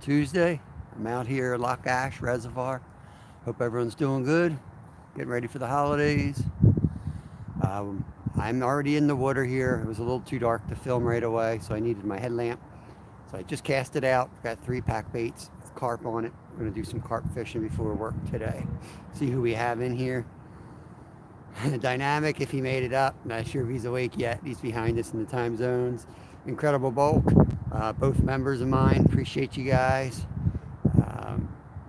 Tuesday. I'm out here at Lock Ash Reservoir. Hope everyone's doing good. Getting ready for the holidays. Um, I'm already in the water here. It was a little too dark to film right away, so I needed my headlamp. So I just cast it out. Got 3-pack baits with carp on it. We're going to do some carp fishing before work today. See who we have in here. Dynamic, if he made it up. Not sure if he's awake yet. He's behind us in the time zones. Incredible Bulk, both members of mine. Appreciate you guys.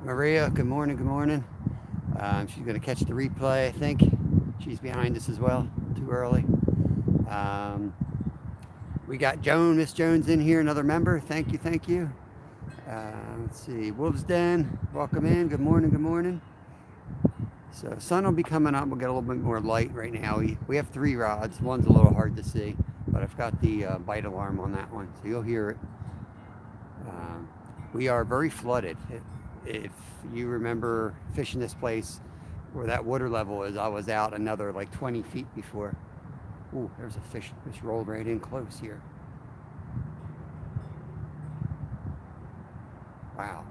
Maria, good morning, good morning. She's going to catch the replay, I think. She's behind us as well. Too early. We got Miss Jones in here, another member. Thank you, thank you. Let's see, Wolves Den, welcome in. Good morning, good morning. So sun will be coming up. We'll get a little bit more light right now. We have 3 rods. One's a little hard to see, but I've got the bite alarm on that one, so you'll hear it. We are very flooded. If you remember fishing this place where that water level is, I was out another like 20 feet before. Ooh, there's a fish. Fish rolled right in close here. Wow.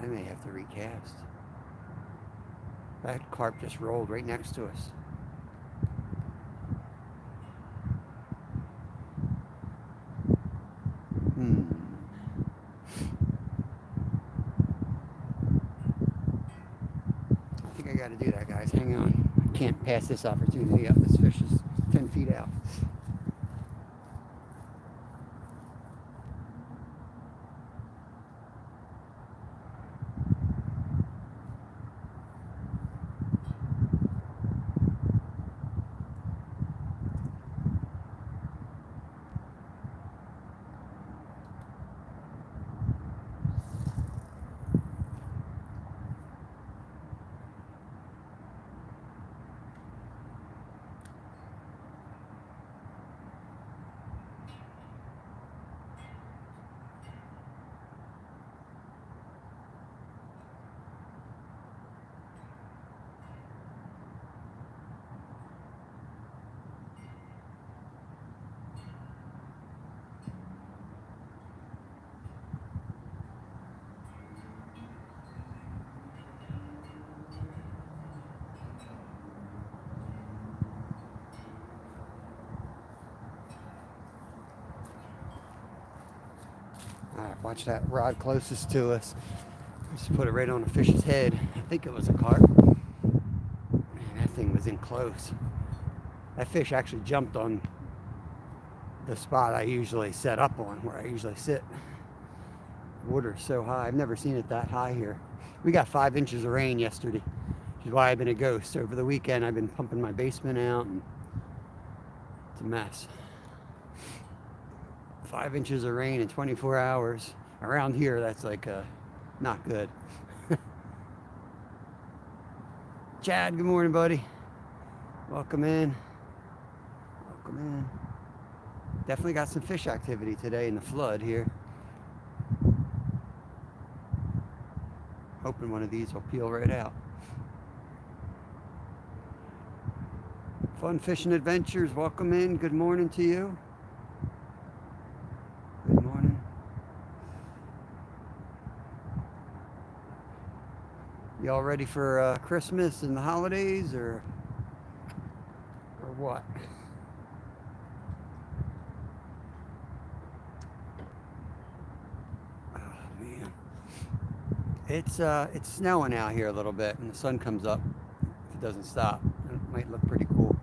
I may have to recast. That carp just rolled right next to us. I think I got to do that, guys. Hang on. I can't pass this opportunity up. This fish is 10 feet out. All right, watch that rod closest to us. Just put it right on the fish's head. I think it was a carp. Man, that thing was in close. That fish actually jumped on the spot I usually set up on, where I usually sit. The water's so high. I've never seen it that high here. We got 5 inches of rain yesterday, which is why I've been a ghost. Over the weekend, I've been pumping my basement out, and it's a mess. 5 inches of rain in 24 hours. Around here, that's like not good. Chad, good morning, buddy. Welcome in. Welcome in. Definitely got some fish activity today in the flood here. Hoping one of these will peel right out. Fun Fishing Adventures, welcome in. Good morning to you. Good morning. Y'all ready for Christmas and the holidays, or what? Oh man, it's snowing out here a little bit, and the sun comes up. If it doesn't stop, it might look pretty cool.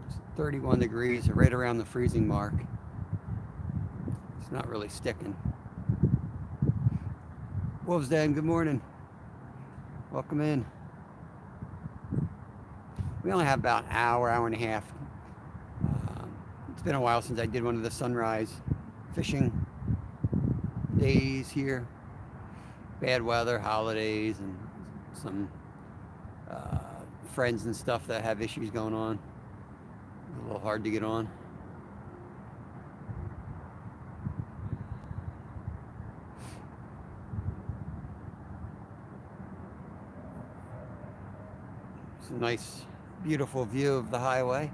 It's 31 degrees, right around the freezing mark. It's not really sticking. Wolves Den, good morning. Welcome in. We only have about an hour and a half. It's been a while since I did one of the sunrise fishing days here. Bad weather, holidays, and some friends and stuff that have issues going on. It's a little hard to get on. It's a nice, beautiful view of the highway.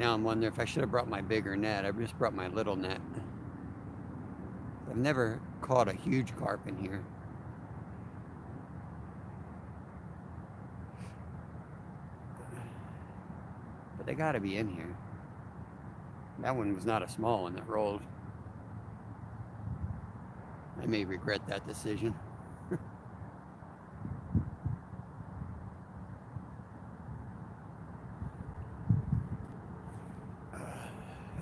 Now I'm wondering if I should have brought my bigger net. I just brought my little net. I've never caught a huge carp in here. But they gotta be in here. That one was not a small one that rolled. I may regret that decision.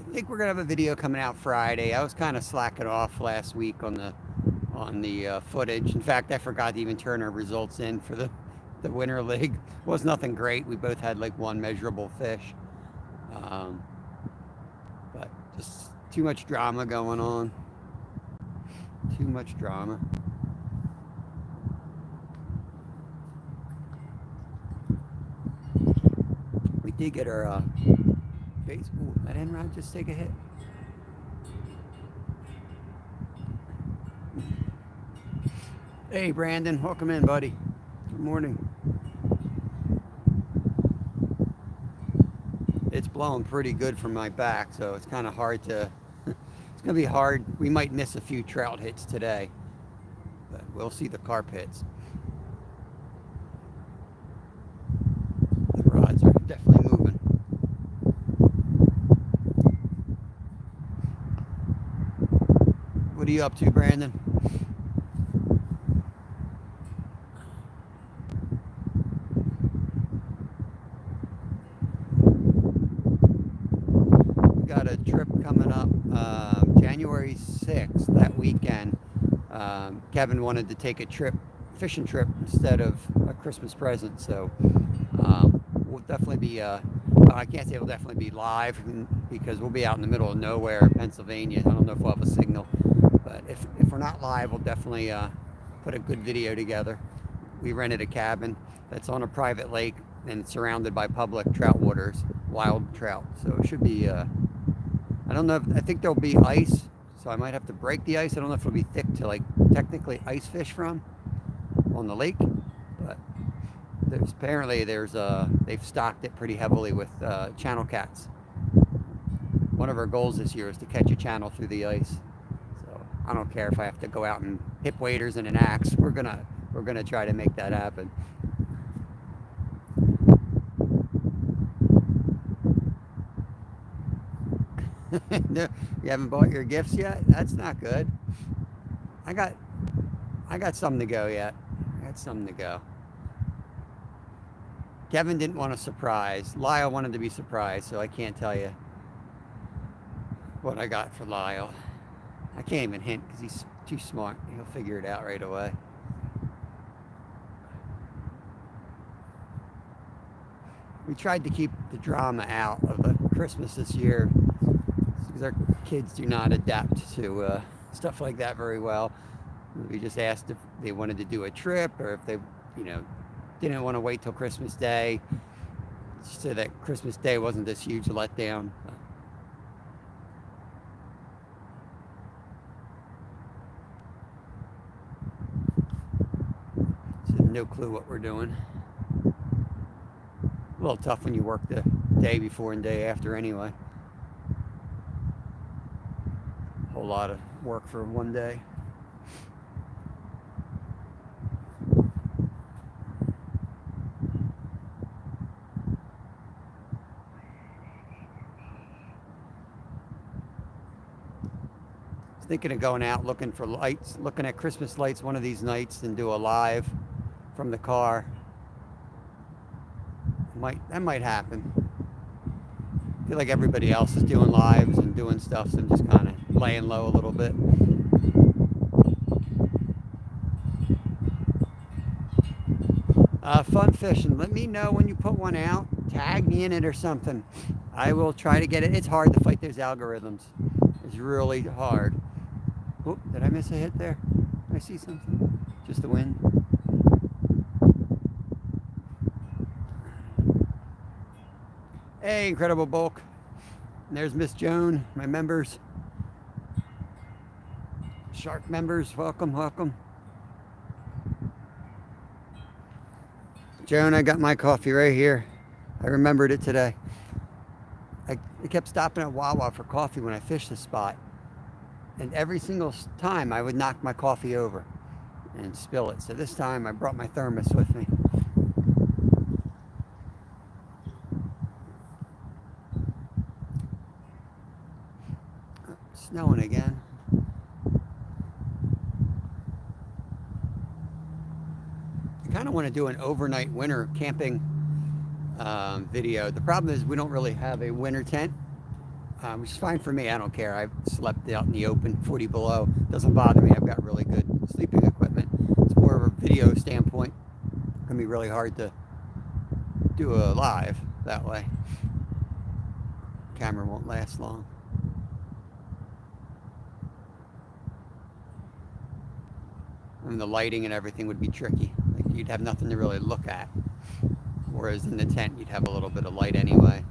I think we're gonna have a video coming out Friday. I was kind of slacking off last week on the footage. In fact, I forgot to even turn our results in for the winter league. It was nothing great. We both had like one measurable fish, but just too much drama going on. Too much drama. We did get our base. Ooh, that end rod just take a hit. Hey Brandon, welcome in, buddy. Good morning. It's blowing pretty good from my back, so it's kind of hard to. It's gonna be hard. We might miss a few trout hits today, but we'll see the carp hits. The rods are definitely moving. What are you up to, Brandon? We got a trip coming up January 6th, that weekend. Kevin wanted to take a fishing trip instead of a Christmas present, so we'll definitely be, I can't say we'll definitely be live because we'll be out in the middle of nowhere, Pennsylvania. I don't know if we'll have a signal, but if we're not live, we'll definitely put a good video together. We rented a cabin that's on a private lake and it's surrounded by public trout waters, wild trout, so it should be, I don't know, I think there'll be ice, so I might have to break the ice. I don't know if it'll be thick to like technically ice fish from on the lake, but they've stocked it pretty heavily with channel cats. One of our goals this year is to catch a channel through the ice. So I don't care if I have to go out and hip waders and an axe. We're gonna try to make that happen. No, you haven't bought your gifts yet? That's not good. I got some to go yet. I got some to go. Kevin didn't want a surprise. Lyle wanted to be surprised, so I can't tell you what I got for Lyle. I can't even hint because he's too smart. He'll figure it out right away. We tried to keep the drama out of the Christmas this year because our kids do not adapt to stuff like that very well. We just asked if they wanted to do a trip or if they, didn't want to wait till Christmas Day, so that Christmas Day wasn't this huge letdown. So no clue what we're doing. A little tough when you work the day before and day after anyway. A whole lot of work for one day. Thinking of going out looking for lights, looking at Christmas lights one of these nights and do a live from the car. That might happen. I feel like everybody else is doing lives and doing stuff, so I'm just kind of laying low a little bit. Fun fishing. Let me know when you put one out. Tag me in it or something. I will try to get it. It's hard to fight those algorithms. It's really hard. Oop, did I miss a hit there? Did I see something? Just the wind. Hey, Incredible Bulk. And there's Miss Joan, my members. Shark members, welcome, welcome. Joan, I got my coffee right here. I remembered it today. They kept stopping at Wawa for coffee when I fished this spot. And every single time I would knock my coffee over and spill it. So this time I brought my thermos with me. Snowing again. I kind of want to do an overnight winter camping video. The problem is we don't really have a winter tent, which is fine for me. I don't care. I've slept out in the open, 40 below. Doesn't bother me. I've got really good sleeping equipment. It's more of a video standpoint. It's going to be really hard to do a live that way. Camera won't last long. I mean, the lighting and everything would be tricky. Like, you'd have nothing to really look at. Whereas in the tent, you'd have a little bit of light anyway.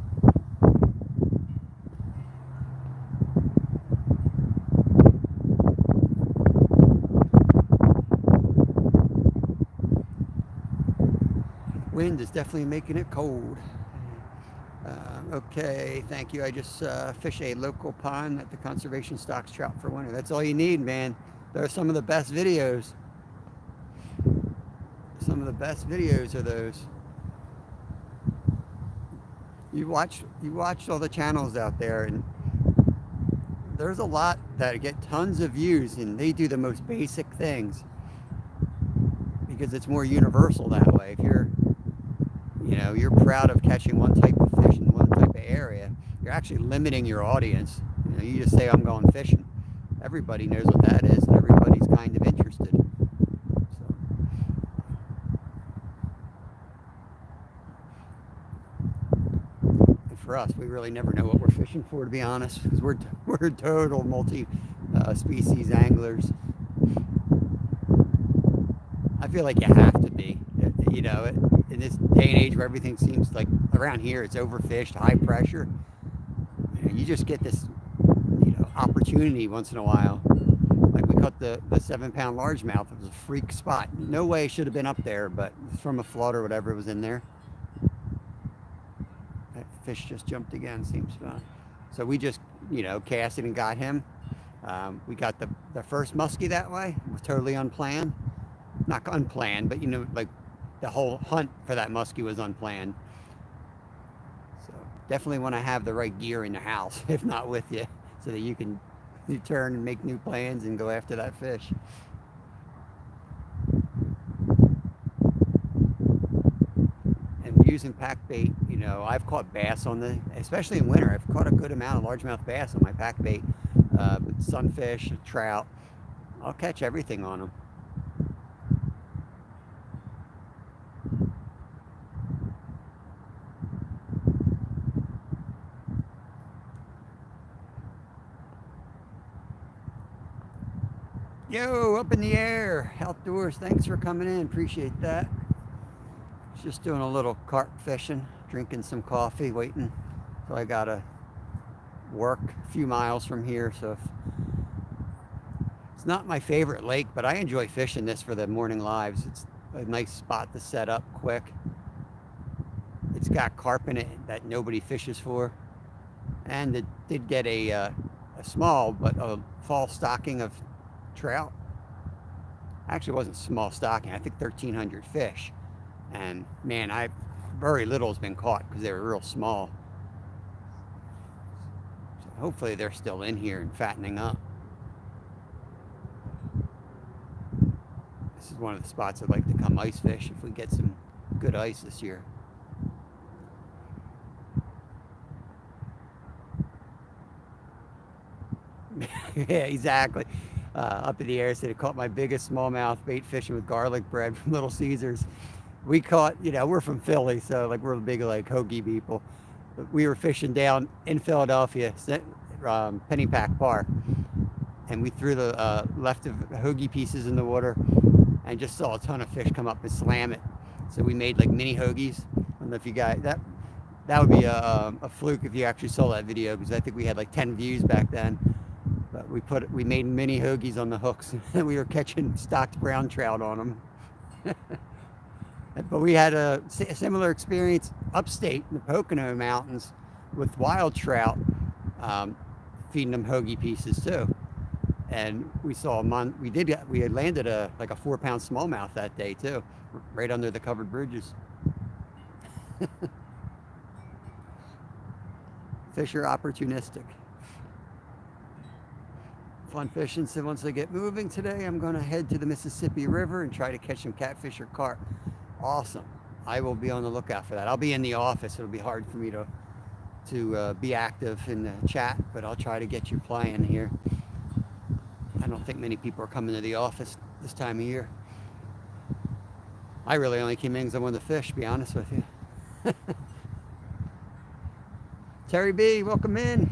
Wind is definitely making it cold. Okay, thank you. I just fished a local pond that the conservation stocks trout for winter. That's all you need, man. They're some of the best videos. Some of the best videos are those. You watch all the channels out there, and there's a lot that get tons of views, and they do the most basic things because it's more universal that way. If you're proud of catching one type of fish in one type of area, you're actually limiting your audience. You just say, I'm going fishing. Everybody knows what that is, and everybody's kind of interested. So. And for us, we really never know what we're fishing for, to be honest, because we're total multi-species anglers. I feel like you have to be, in this day and age where everything seems like around here it's overfished, high pressure. You just get this, opportunity once in a while. Like we caught the 7-pound largemouth. It was a freak spot. No way it should have been up there, but from a flood or whatever was in there. That fish just jumped again. Seems fun. So we just, cast it and got him. We got the first muskie that way. It was totally unplanned. Not unplanned, but like the whole hunt for that muskie was unplanned. So definitely want to have the right gear in the house, if not with you, so that you can return and make new plans and go after that fish. And using pack bait, I've caught bass especially in winter. I've caught a good amount of largemouth bass on my pack bait, sunfish, trout. I'll catch everything on them. Yo, up in the air, outdoors. Thanks for coming in. Appreciate that. Just doing a little carp fishing, drinking some coffee, waiting. So I gotta work a few miles from here. So it's not my favorite lake, but I enjoy fishing this for the morning lives. It's a nice spot to set up quick. It's got carp in it that nobody fishes for, and it did get a small but a fall stocking of trout. Actually, it wasn't small stocking. I think 1,300 fish, and man, very little has been caught because they were real small. So hopefully they're still in here and fattening up. This is one of the spots I'd like to come ice fish if we get some good ice this year. Yeah, exactly. Up in the air, said I caught my biggest smallmouth bait fishing with garlic bread from Little Caesars. We caught, we're from Philly, so like we're big like hoagie people. But we were fishing down in Philadelphia, Pennypack Park, and we threw the left of hoagie pieces in the water, and just saw a ton of fish come up and slam it. So we made like mini hoagies. I don't know if you guys that would be a fluke if you actually saw that video, because I think we had like 10 views back then. But we made mini hoagies on the hooks, and we were catching stocked brown trout on them. But we had a similar experience upstate in the Pocono Mountains with wild trout, um, feeding them hoagie pieces too. And we saw we had landed like a 4-pound smallmouth that day too, right under the covered bridges. Fish are opportunistic. Fun fishing. So once I get moving today, I'm going to head to the Mississippi River and try to catch some catfish or carp. Awesome. I will be on the lookout for that. I'll be in the office. It'll be hard for me to be active in the chat, but I'll try to get you playing here. I don't think many people are coming to the office this time of year. I really only came in because I wanted to fish, to be honest with you. Terry B, welcome in.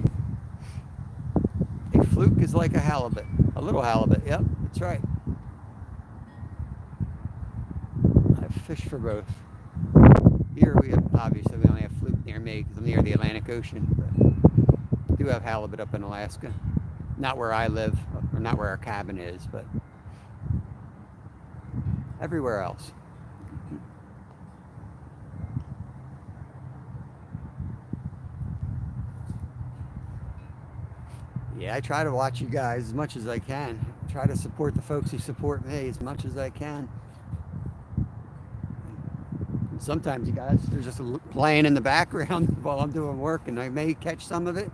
A fluke is like a halibut. A little halibut, yep, that's right. I've fished for both. Here we obviously we only have fluke near me because I'm near the Atlantic Ocean, but I do have halibut up in Alaska. Not where I live, or not where our cabin is, but everywhere else. Yeah, I try to watch you guys as much as I can. Try to support the folks who support me as much as I can. And sometimes you guys, they're just playing in the background while I'm doing work, and I may catch some of it.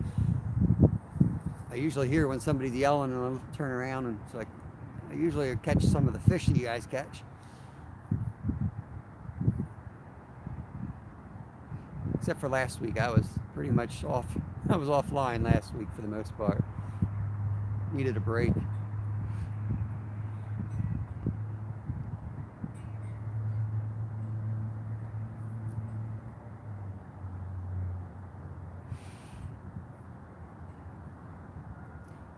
I usually hear when somebody's yelling, and I'll turn around, and it's like, I usually catch some of the fish that you guys catch. Except for last week, I was pretty much off. I was offline last week for the most part. Needed a break.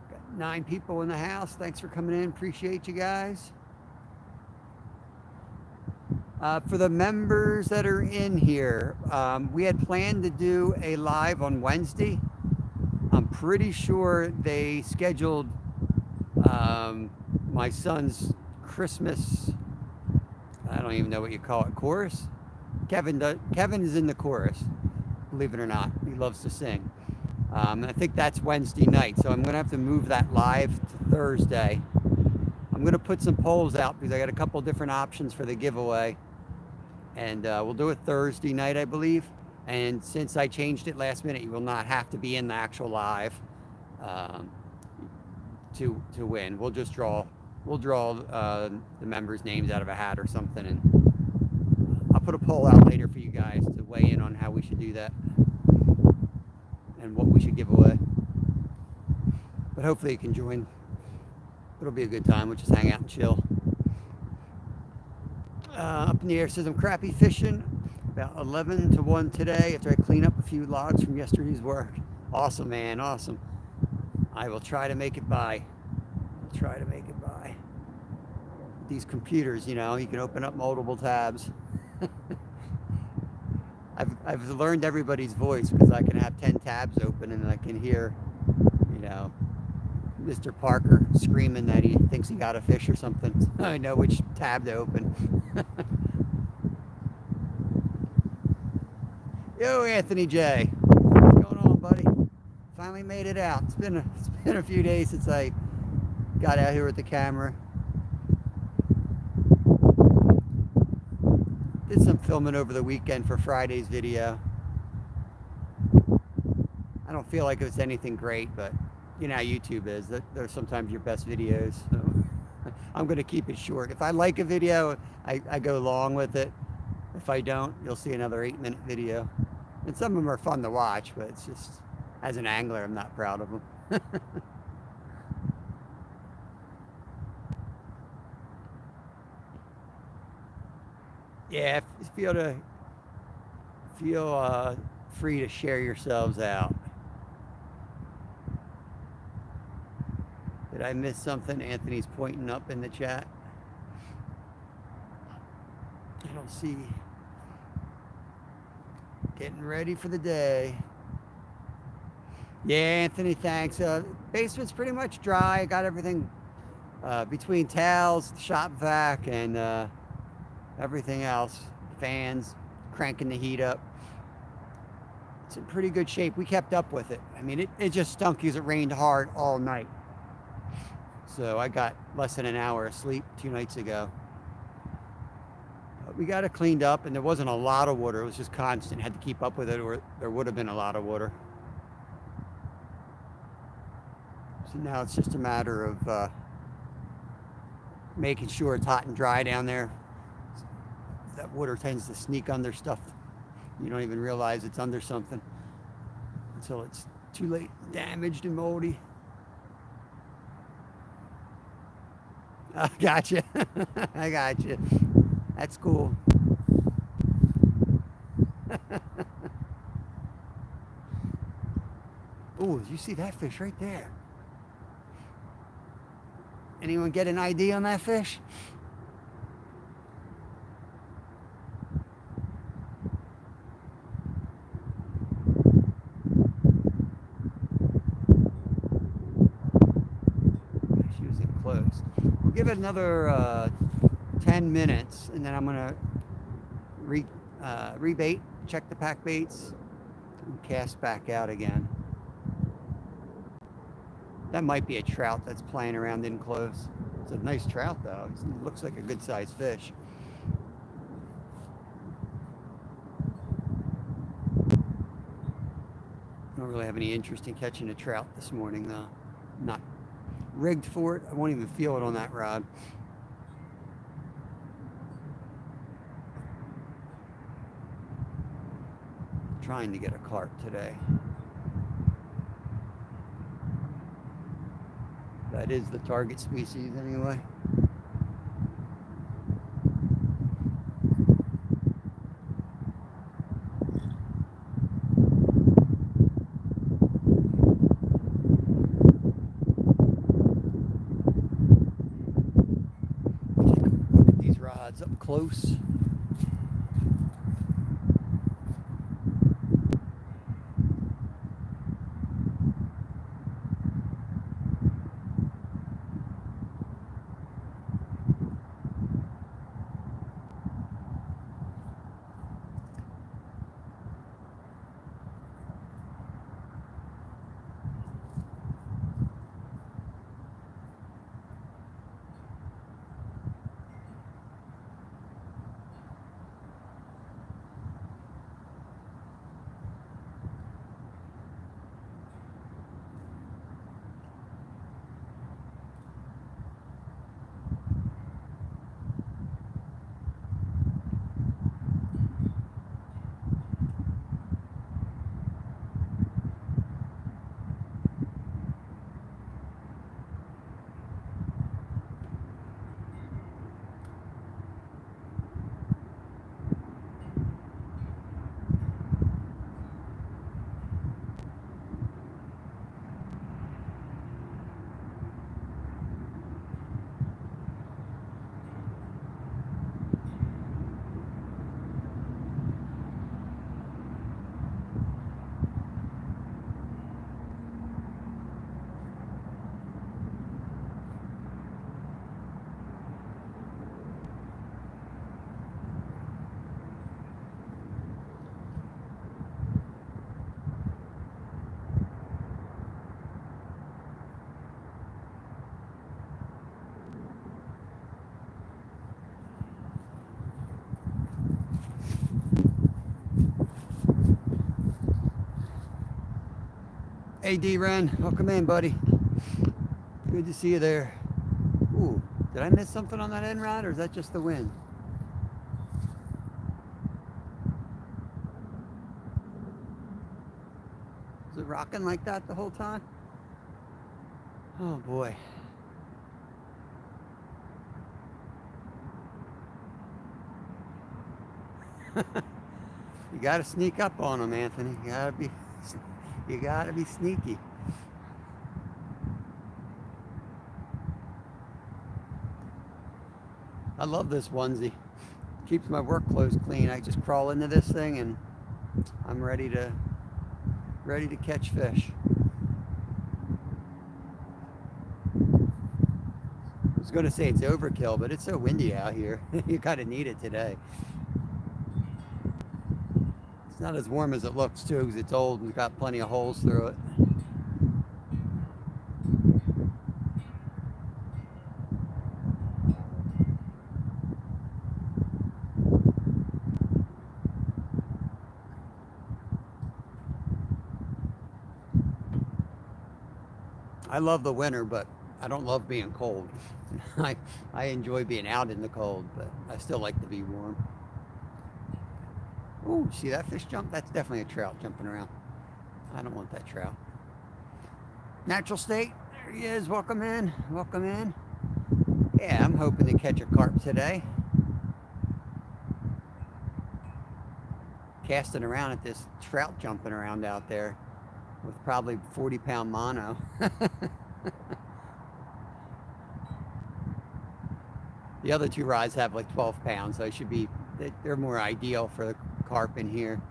Got 9 people in the house. Thanks for coming in. Appreciate you guys. For the members that are in here, we had planned to do a live on Wednesday. I'm pretty sure they scheduled my son's Christmas, I don't even know what you call it, chorus. Kevin is in the chorus, believe it or not. He loves to sing. I think that's Wednesday night, so I'm going to have to move that live to Thursday. I'm going to put some polls out because I got a couple different options for the giveaway. And we'll do it Thursday night, I believe. And since I changed it last minute, you will not have to be in the actual live to win. We'll just draw the members' names out of a hat or something, and I'll put a poll out later for you guys to weigh in on how we should do that and what we should give away. But hopefully you can join. It'll be a good time. We'll just hang out and chill. Up in the air says I'm crappie fishing about 11 to 1 today after I clean up a few logs from yesterday's work. Awesome, man, awesome. I will try to make it by. I'll try to make it by. These computers, you know, you can open up multiple tabs. I've learned everybody's voice because I can have 10 tabs open and I can hear, you know, Mr. Parker screaming that he thinks he got a fish or something. I know which tab to open. Yo, Anthony J. What's going on, buddy? Finally made it out. It's been a few days since I got out here with the camera. Did some filming over the weekend for Friday's video. I don't feel like it was anything great, but you know how YouTube is. They're sometimes your best videos. So I'm going to keep it short. If I like a video, I go long with it. If I don't, you'll see another 8-minute video. And some of them are fun to watch, but it's just, as an angler, I'm not proud of them. Yeah, feel free to share yourselves out. Did I miss something? Anthony's pointing up in the chat. I don't see. Getting ready for the day. Yeah, Anthony, thanks. Basement's pretty much dry. I got everything between towels, shop vac, and everything else. Fans, cranking the heat up. It's in pretty good shape. We kept up with it. I mean, it just stunk because it rained hard all night. So I got less than an hour of sleep 2 nights ago. But we got it cleaned up, and there wasn't a lot of water. It was just constant. Had to keep up with it, or there would have been a lot of water. So now it's just a matter of making sure it's hot and dry down there. That water tends to sneak under stuff. You don't even realize it's under something until it's too late, damaged and moldy. I gotcha. I gotcha. That's cool. Oh, you see that fish right there? Anyone get an ID on that fish? She was in close. We'll give it another 10 minutes, and then I'm gonna rebait, check the pack baits, and cast back out again. That might be a trout that's playing around in close. It's a nice trout though. It looks like a good sized fish. I don't really have any interest in catching a trout this morning though. I'm not rigged for it. I won't even feel it on that rod. I'm trying to get a carp today. That is the target species anyway. Take a look at these rods up close. Hey D-Ren, welcome in, buddy. Good to see you there. Ooh, did I miss something on that end rod, or is that just the wind? Is it rocking like that the whole time? Oh boy. You gotta sneak up on them, Anthony. You gotta be sneaky. I love this onesie. Keeps my work clothes clean. I just crawl into this thing and I'm ready to catch fish. I was gonna say it's overkill, but it's so windy out here. You gotta need it today. It's not as warm as it looks too, because it's old and got plenty of holes through it. I love the winter, but I don't love being cold. I, I enjoy being out in the cold, but I still like to be warm. Ooh, see that fish jump? That's definitely a trout jumping around. I don't want that trout. Natural state, there he is. Welcome in. Welcome in. Yeah, I'm hoping to catch a carp today. Casting around at this trout jumping around out there with probably 40-pound mono. The other two rods have like 12 pounds, so they're more ideal for the carp in here.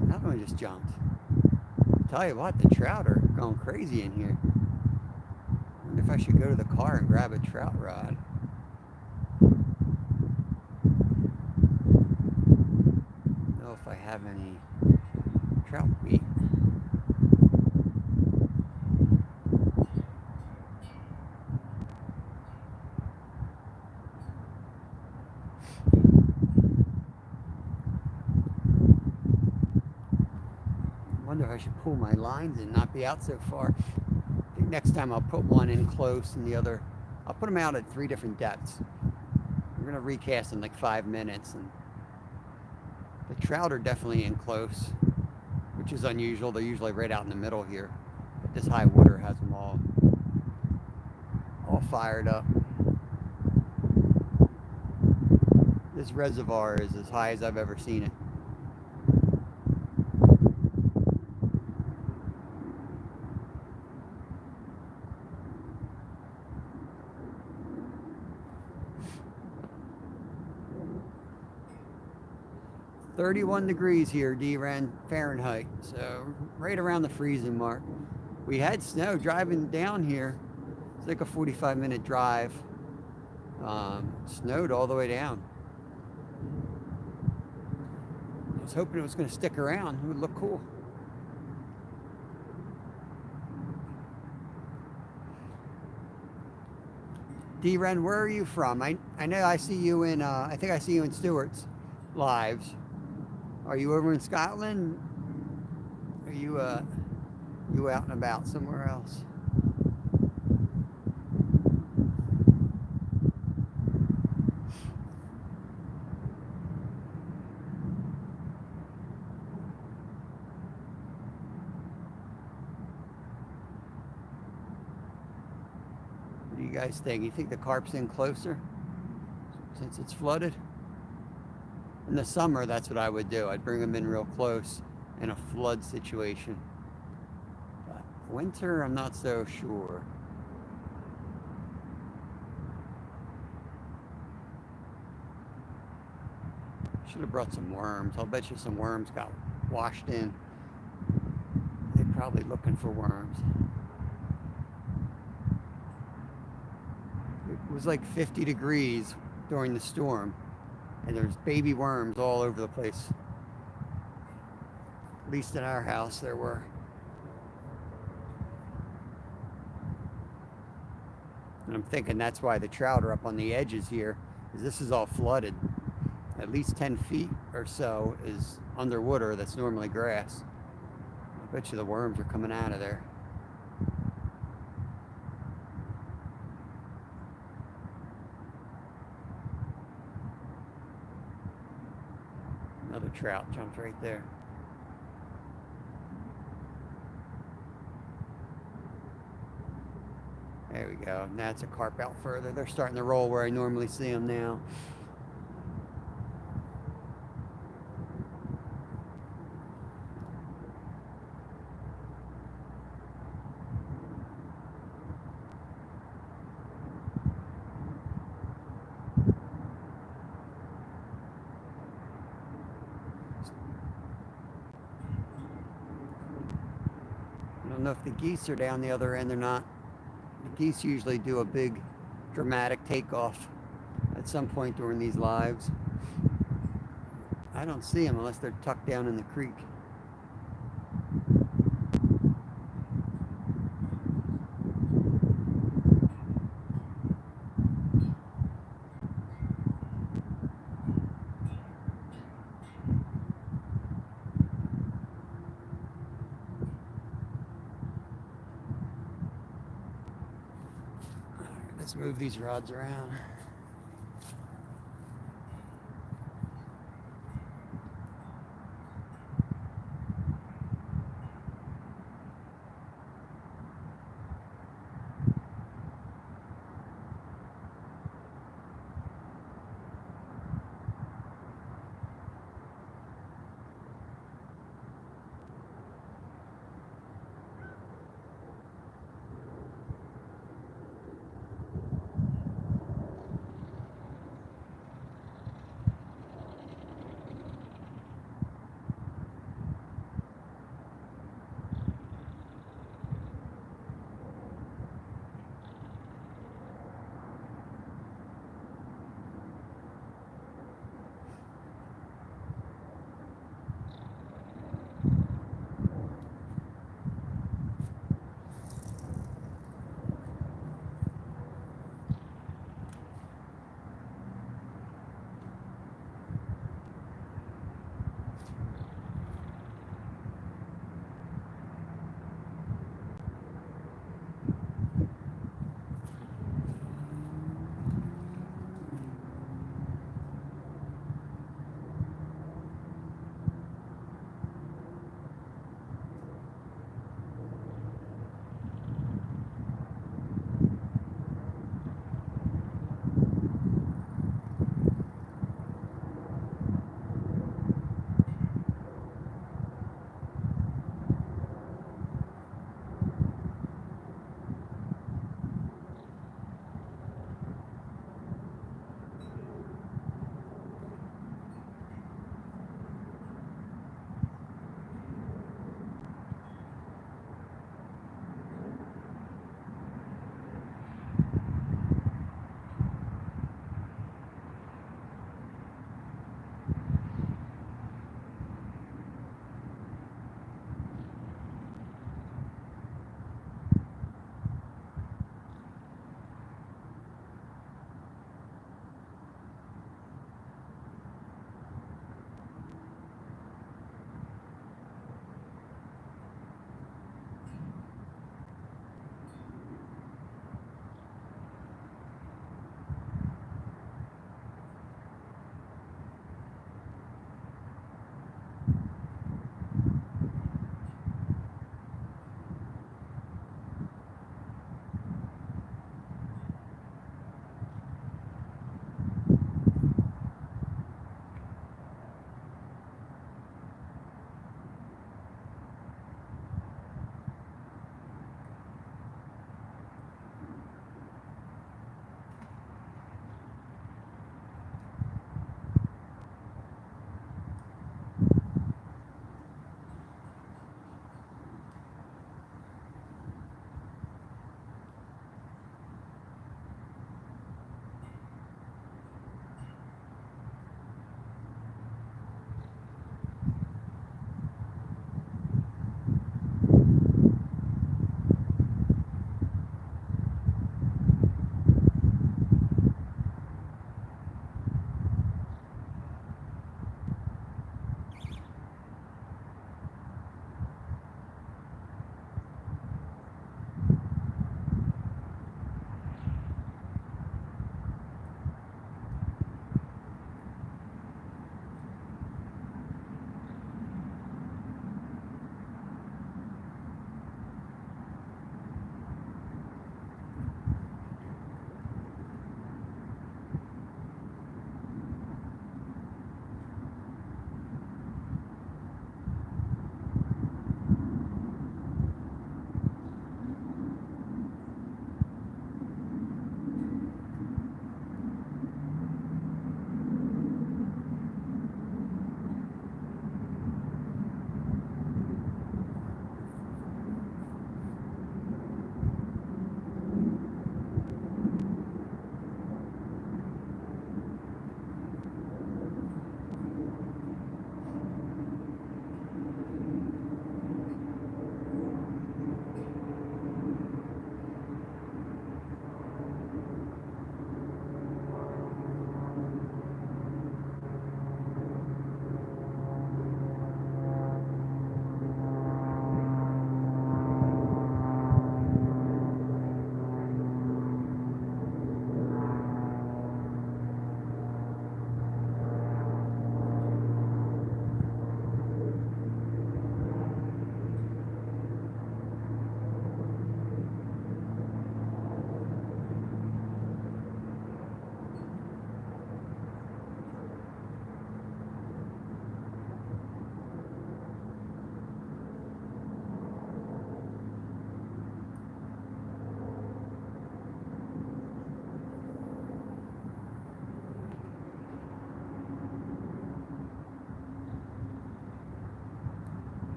Another one just jumped. Tell you what, the trout are going crazy in here. I wonder if I should go to the car and grab a trout rod. I don't know if I have any trout meat. I wonder if I should pull my lines and not be out so far. I think next time I'll put one in close and the other, I'll put them out at 3 different depths. We're gonna recast in like 5 minutes, and the trout are definitely in close, which is unusual. They're usually right out in the middle here, but this high water has them all fired up. This reservoir is as high as I've ever seen it. "31 degrees here, D-Ren, Fahrenheit, so right around the freezing mark. We had snow driving down here. It's like a 45-minute drive. Snowed all the way down. I was hoping it was going to stick around. It would look cool. D-Ren, where are you from? I know I see you in, I think I see you in Stewart's lives. Are you over in Scotland? Are you out and about somewhere else? What do you guys think? You think the carp's in closer since it's flooded? In the summer, that's what I would do. I'd bring them in real close in a flood situation. But winter, I'm not so sure. Should have brought some worms. I'll bet you some worms got washed in. They're probably looking for worms. It was like 50 degrees during the storm, and there's baby worms all over the place. At least in our house there were. And I'm thinking that's why the trout are up on the edges here, because this is all flooded. At least 10 feet or so is underwater that's normally grass. I bet you the worms are coming out of there. Another trout jumped right there. There we go. Now it's a carp out further. They're starting to roll where I normally see them now. I don't know if the geese are down the other end or not. The geese usually do a big dramatic takeoff at some point during these lives. I don't see them unless they're tucked down in the creek. Let's move these rods around.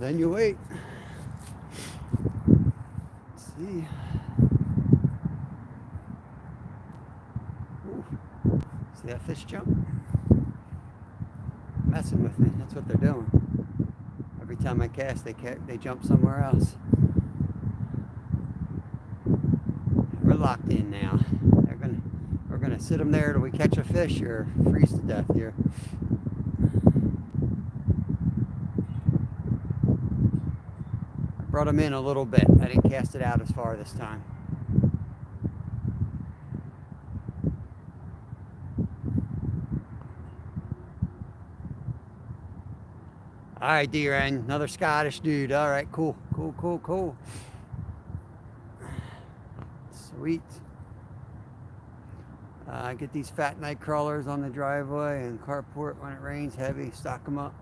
Then you wait. Let's see. Ooh. See that fish jump? Messing with me. That's what they're doing. Every time I cast, they jump somewhere else. We're locked in now. We're gonna sit them there till we catch a fish or freeze to death here. I brought them in a little bit. I didn't cast it out as far this time. All right, D-Ren, another Scottish dude. All right, cool. Sweet. Get these fat night crawlers on the driveway and carport when it rains heavy. Stock them up.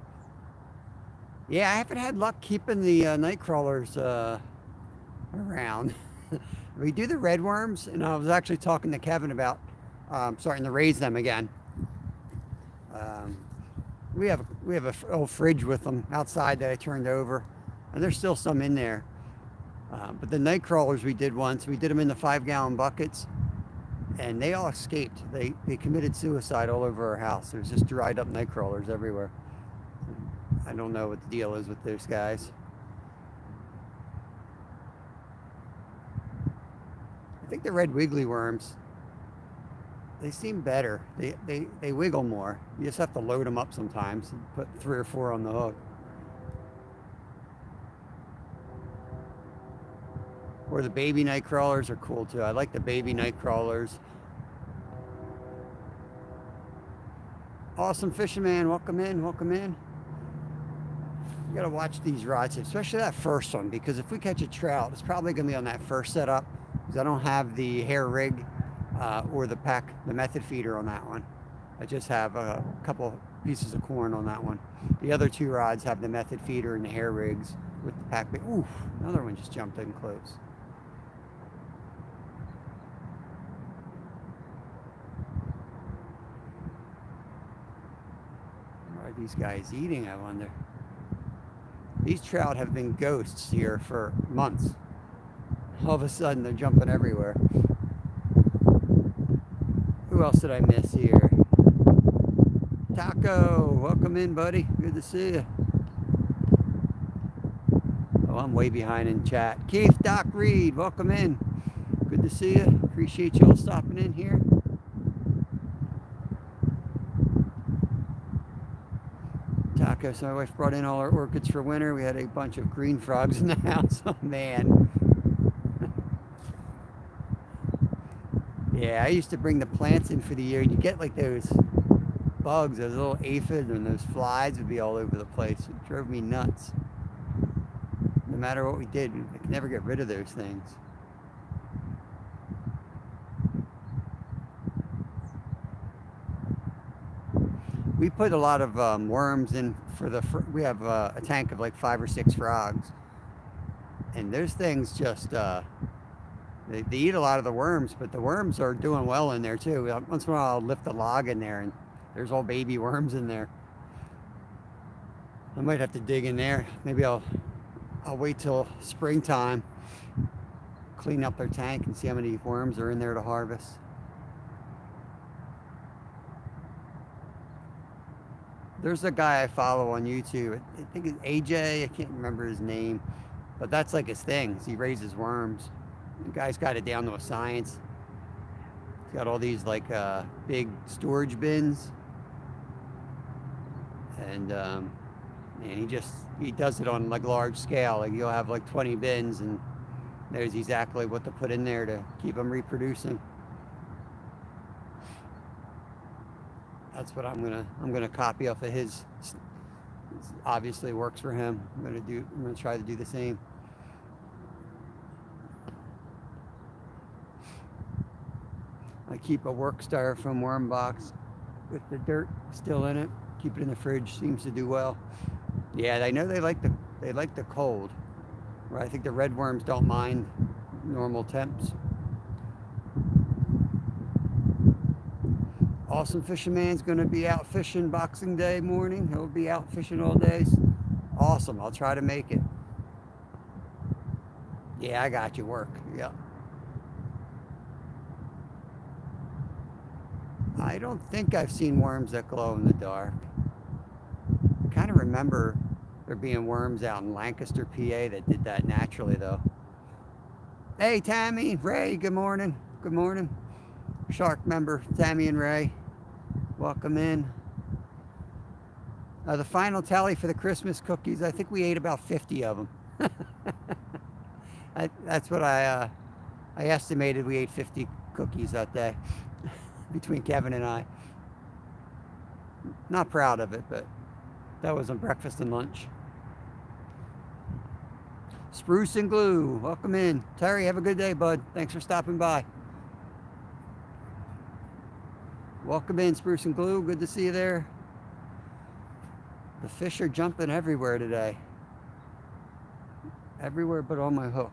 Yeah, I haven't had luck keeping the night crawlers around. We do the red worms, and I was actually talking to Kevin about starting to raise them again. We have a old fridge with them outside that I turned over, and there's still some in there. But the night crawlers we did once, we did them in the 5-gallon buckets, and they all escaped. They committed suicide all over our house. There's just dried up night crawlers everywhere. I don't know what the deal is with those guys. I think the red wiggly worms, they seem better. They wiggle more. You just have to load them up sometimes and put 3 or 4 on the hook. Or the baby night crawlers are cool too. I like the baby night crawlers. Awesome Fishing Man, welcome in. You gotta watch these rods, especially that first one, because if we catch a trout, it's probably gonna be on that first setup, because I don't have the hair rig or the method feeder on that one. I just have a couple pieces of corn on that one. The other 2 rods have the method feeder and the hair rigs with the pack. Ooh, another one just jumped in close. What are these guys eating, I wonder? These trout have been ghosts here for months. All of a sudden, they're jumping everywhere. Who else did I miss here? Taco, welcome in, buddy. Good to see you. Oh, I'm way behind in chat. Keith, Doc Reed, welcome in. Good to see you. Appreciate y'all stopping in here. Taco, so my wife brought in all our orchids for winter. We had a bunch of green frogs in the house. Oh, man. Yeah, I used to bring the plants in for the year, and you get like those bugs, those little aphids, and those flies would be all over the place. It drove me nuts. No matter what we did, we could never get rid of those things. We put a lot of worms in for we have a tank of like 5 or 6 frogs, and those things just they eat a lot of the worms, but the worms are doing well in there too. Once in a while I'll lift a log in there and there's all baby worms in there. I might have to dig in there. Maybe I'll wait till springtime, clean up their tank and see how many worms are in there to harvest. There's a guy I follow on YouTube. I think it's AJ. I can't remember his name, but that's like his thing. He raises worms. The guy's got it down to a science. He's got all these like big storage bins, and he does it on like large scale. Like you'll have like 20 bins, and knows exactly what to put in there to keep them reproducing. That's what I'm gonna copy off of his. It obviously works for him. I'm gonna try to do the same. I keep a work styrofoam worm box with the dirt still in it. Keep it in the fridge. Seems to do well. Yeah, I know they like the cold. Right? I think the red worms don't mind normal temps. Awesome Fishing Man's going to be out fishing Boxing Day morning. He'll be out fishing all day. Awesome. I'll try to make it. Yeah, I got you. Work. Yep. I don't think I've seen worms that glow in the dark. I kind of remember there being worms out in Lancaster, PA that did that naturally, though. Hey, Tammy, Ray, good morning. Good morning. Shark member, Tammy and Ray, welcome in. The final tally for the Christmas cookies, I think we ate about 50 of them. That's what I estimated. We ate 50 cookies that day between Kevin and I. Not proud of it, but that was on breakfast and lunch. Spruce and Glue, welcome in. Terry, have a good day, bud. Thanks for stopping by. Welcome in, Spruce and Glue. Good to see you there. The fish are jumping everywhere today. Everywhere but on my hook.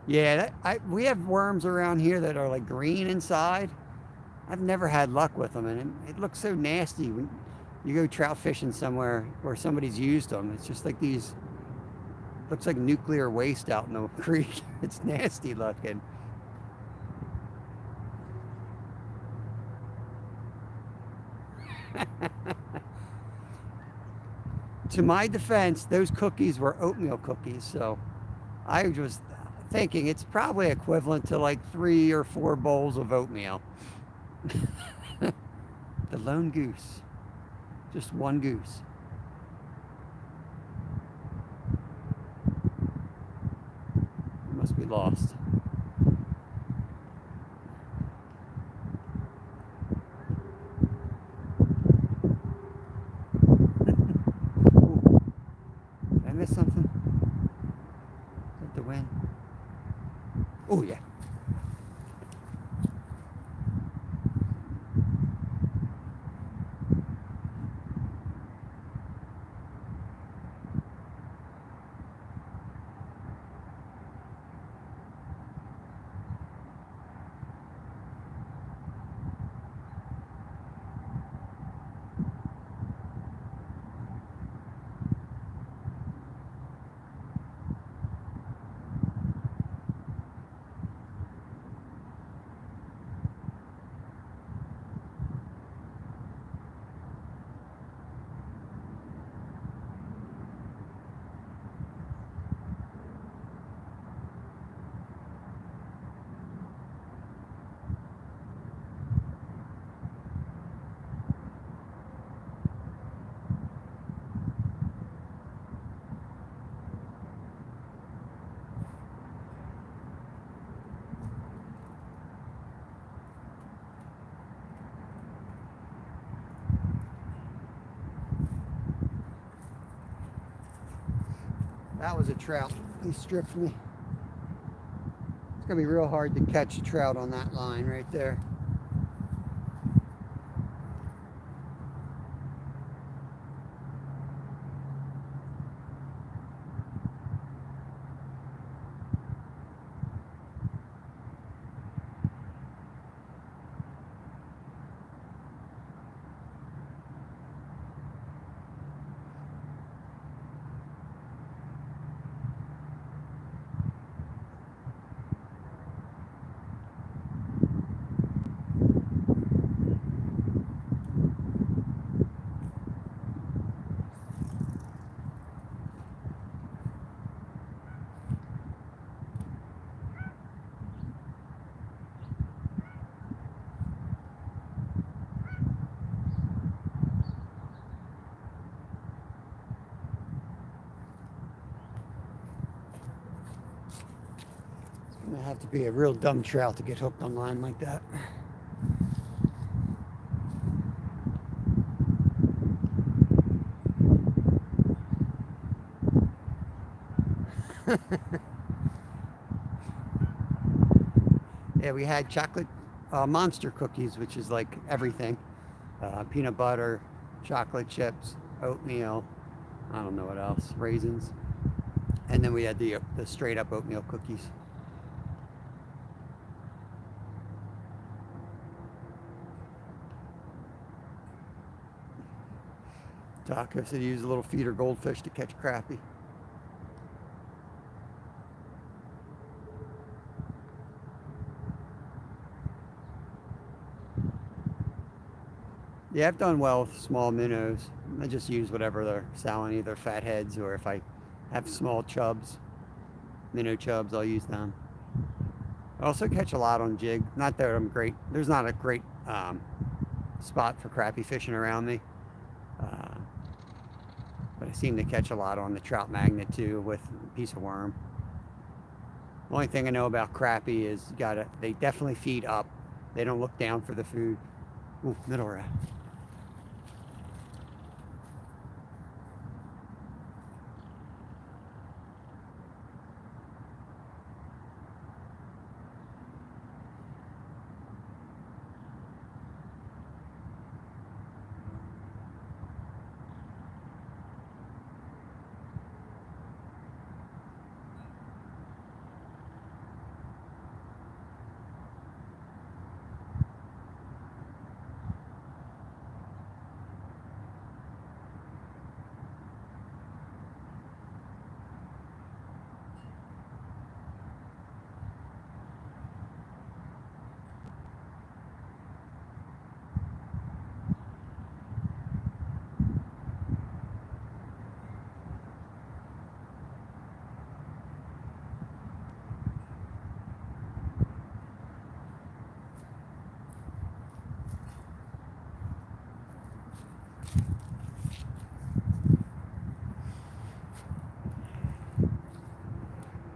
Yeah, we have worms around here that are like green inside. I've never had luck with them, and it looks so nasty when you go trout fishing somewhere where somebody's used them. It's just like these, looks like nuclear waste out in the creek. It's nasty looking. To my defense, those cookies were oatmeal cookies, so I was thinking it's probably equivalent to like 3 or 4 bowls of oatmeal. The lone goose. Just one goose. It must be lost. Ooh, did I miss something? Is that the wind? Oh, yeah. That was a trout. He stripped me. It's gonna be real hard to catch a trout on that line right there. It's gonna have to be a real dumb trout to get hooked on line like that. Yeah, we had chocolate monster cookies, which is like everything. Peanut butter, chocolate chips, oatmeal, I don't know what else, raisins. And then we had the straight up oatmeal cookies. Taco said he used a little feeder goldfish to catch crappie. Yeah, I've done well with small minnows. I just use whatever they're selling, either fatheads or if I have small chubs, minnow chubs, I'll use them. I also catch a lot on jig. Not that I'm great. There's not a great spot for crappie fishing around me, uh, but I seem to catch a lot on the trout magnet too with a piece of worm. The only thing I know about crappie is they definitely feed up. They don't look down for the food. Ooh, middle rat.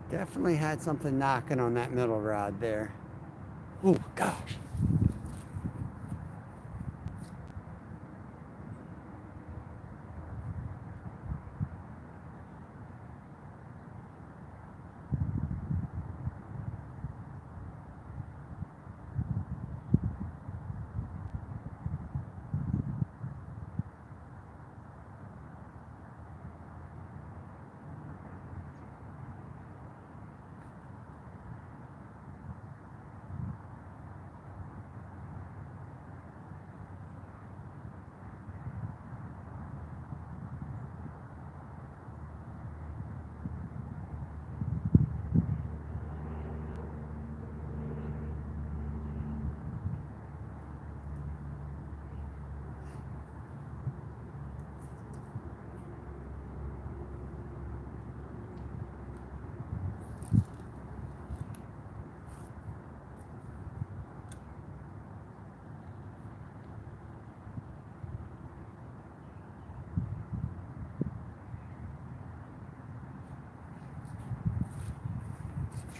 Definitely had something knocking on that middle rod there. Oh gosh.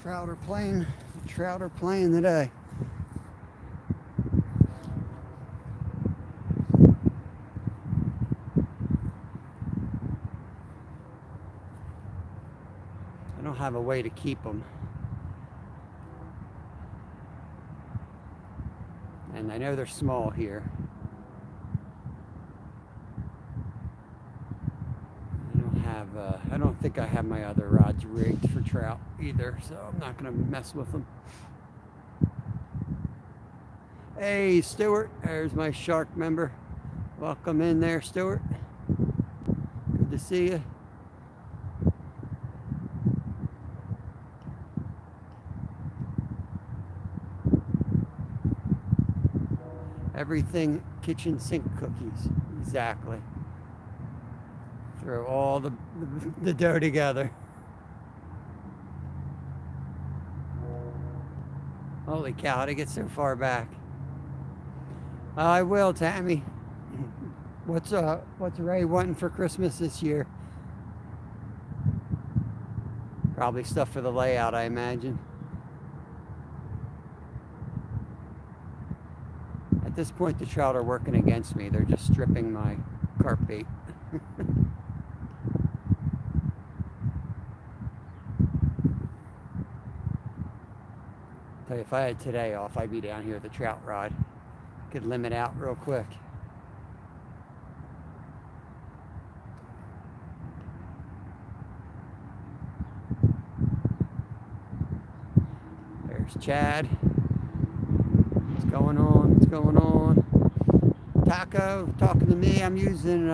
Trout are playing today. I don't have a way to keep them. And I know they're small here. I don't think I have my other rods rigged for trout either, so I'm not going to mess with them. Hey, Stuart, there's my shark member. Welcome in there, Stuart. Good to see you. Everything kitchen sink cookies, exactly. Throw all the dough together. Holy cow, how'd I get so far back? I will, Tammy. What's Ray wanting for Christmas this year? Probably stuff for the layout, I imagine. At this point, the trout are working against me. They're just stripping my carp bait. Tell you, if I had today off, I'd be down here with the trout rod. Could limit out real quick. There's Chad. What's going on? What's going on? Taco talking to me. I'm using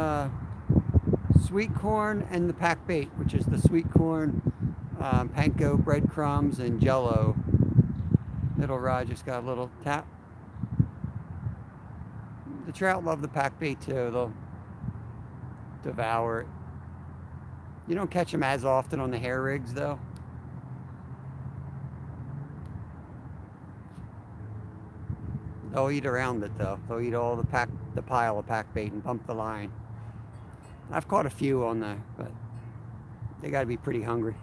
sweet corn and the pack bait, which is the sweet corn, panko breadcrumbs, and Jello. Little rod just got a little tap. The trout love the pack bait too. They'll devour it. You don't catch them as often on the hair rigs though. They'll eat around it though. They'll eat all the pile of pack bait and bump the line. I've caught a few on there, but they got to be pretty hungry.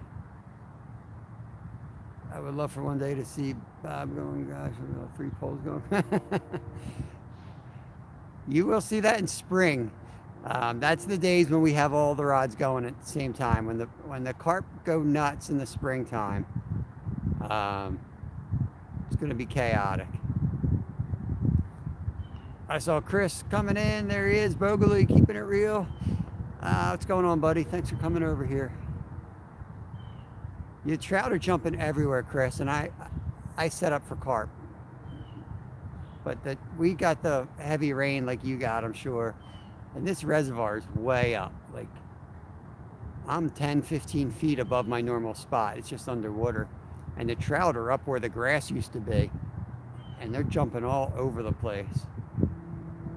I would love for one day to see Bob going, gosh, 3 poles going. You will see that in spring. That's the days when we have all the rods going at the same time. When the carp go nuts in the springtime, it's going to be chaotic. I saw Chris coming in. There he is, Bogley, keeping it real. What's going on, buddy? Thanks for coming over here. Your trout are jumping everywhere, Chris, and I set up for carp. But we got the heavy rain like you got, I'm sure. And this reservoir is way up. Like, I'm 10, 15 feet above my normal spot. It's just underwater. And the trout are up where the grass used to be. And they're jumping all over the place.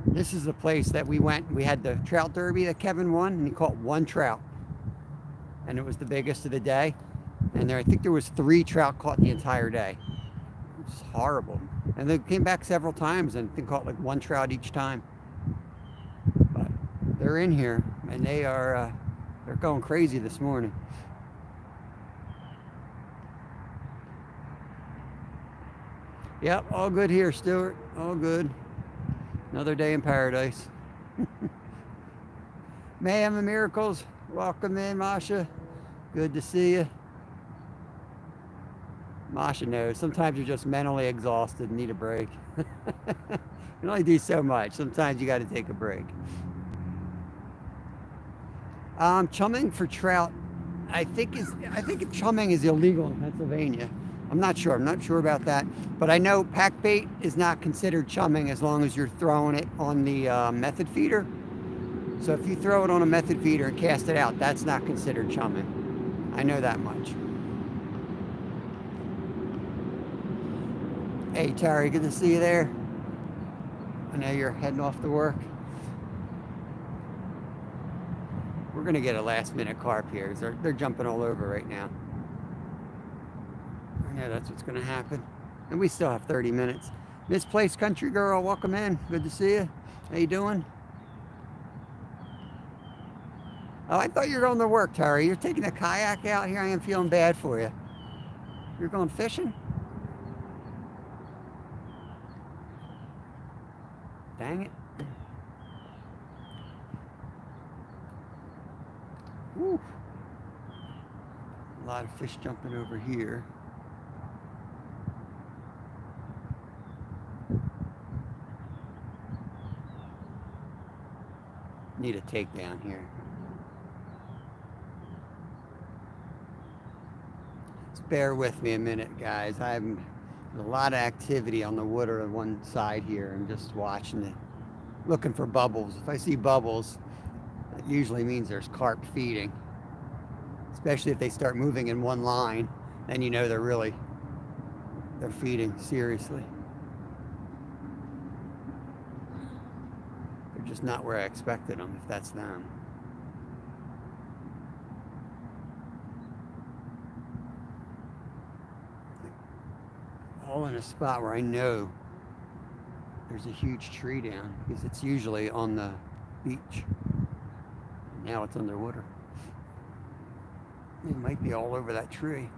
This is the place that we went. We had the trout derby that Kevin won, and he caught 1 trout. And it was the biggest of the day. And I think there was 3 trout caught the entire day. It's horrible. And they came back several times and they caught like 1 trout each time. But they're in here, and they're going crazy this morning. Yep, all good here, Stuart. All good. Another day in paradise. Mayhem and Miracles. Welcome in, Masha. Good to see you. Masha knows. Sometimes you're just mentally exhausted and need a break. You can only do so much. Sometimes you got to take a break. Chumming for trout, I think chumming is illegal in Pennsylvania. I'm not sure about that, but I know pack bait is not considered chumming as long as you're throwing it on the method feeder. So if you throw it on a method feeder and cast it out, that's not considered chumming. I know that much. Hey Terry, good to see you there. I know you're heading off to work. We're gonna get a last minute carp here. They're jumping all over right now. I know that's what's gonna happen. And we still have 30 minutes. Misplaced Country Girl, welcome in. Good to see you. How you doing? Oh, I thought you were going to work, Terry. You're taking a kayak out here. I am feeling bad for you. You're going fishing? Dang it. Woo. A lot of fish jumping over here. Need a takedown here. Just bear with me a minute, guys. There's a lot of activity on the water on one side here. I'm just watching it, looking for bubbles. If I see bubbles, that usually means there's carp feeding. Especially if they start moving in one line, then you know they're feeding seriously. They're just not where I expected them, if that's them. All in a spot where I know there's a huge tree down, because it's usually on the beach. Now it's underwater. It might be all over that tree.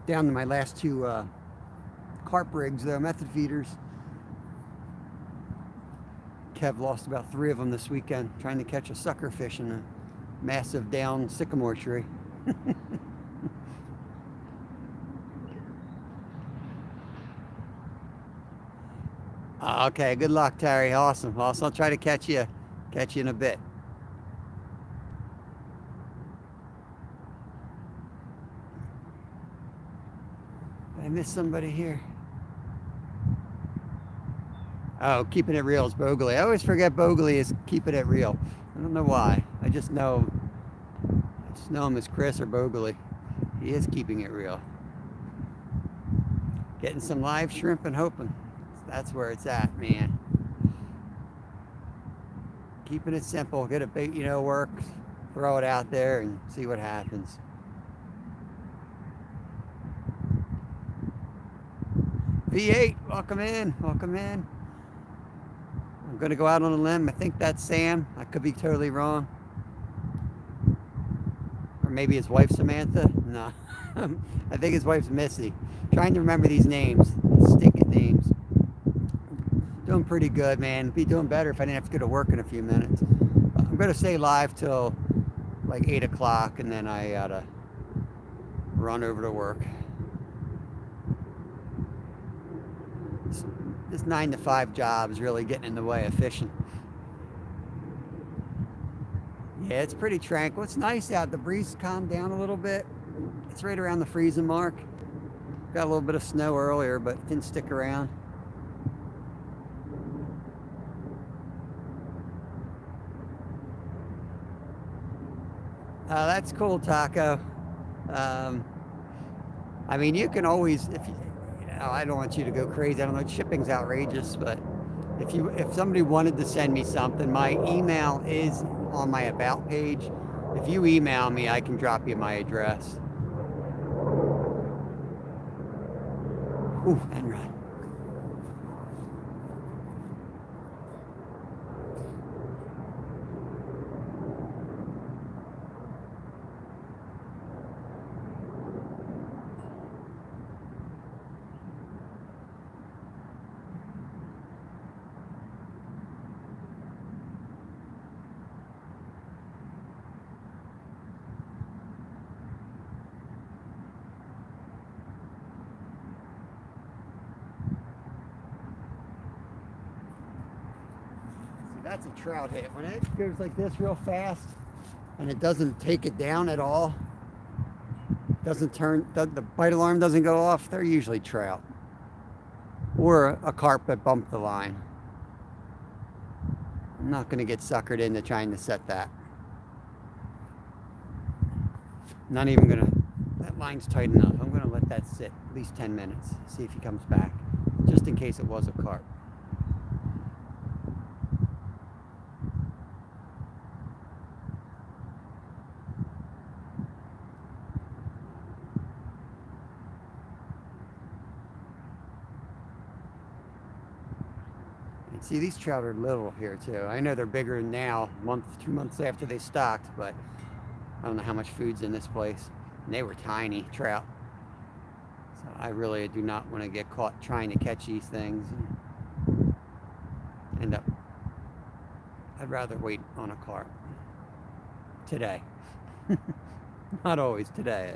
Down to my last 2 carp rigs, though, method feeders. Kev lost about 3 of them this weekend trying to catch a sucker fish in a massive down sycamore tree. Okay, good luck, Terry. Awesome. I'll try to catch you in a bit. Did I miss somebody here? Oh, keeping it real is Bogley. I always forget Bogley is keeping it real. I don't know why. I just know him as Chris or Bogley. He is keeping it real. Getting some live shrimp and hoping. That's where it's at, man. Keeping it simple. Get a bait you know works. Throw it out there and see what happens. V8, welcome in. Welcome in. I'm going to go out on a limb. I think that's Sam. I could be totally wrong. Or maybe his wife, Samantha. No. I think his wife's Missy. Trying to remember these names. Stinking names. Doing pretty good, man. Be doing better if I didn't have to go to work in a few minutes. I'm going to stay live till like 8 o'clock, and then I got to run over to work. This 9 to 5 job is really getting in the way of fishing. Yeah, it's pretty tranquil. It's nice out. The breeze calmed down a little bit. It's right around the freezing mark. Got a little bit of snow earlier, but it didn't stick around. That's cool, Taco. I mean, you can always, if you, I don't want you to go crazy. I don't know, shipping's outrageous, but if somebody wanted to send me something, my email is on my about page. If you email me, I can drop you my address. Ooh, and run. That's a trout hit. When it goes like this real fast and it doesn't take it down at all, doesn't turn, the bite alarm doesn't go off, they're usually trout. Or a carp that bumped the line. I'm not going to get suckered into trying to set that. Not even going to, that line's tight enough. I'm going to let that sit at least 10 minutes, see if he comes back, just in case it was a carp. See, these trout are little here too. I know they're bigger now, 2 months after they stocked, but I don't know how much food's in this place. And they were tiny trout. So I really do not want to get caught trying to catch these things and end up. I'd rather wait on a carp. Today. Not always today.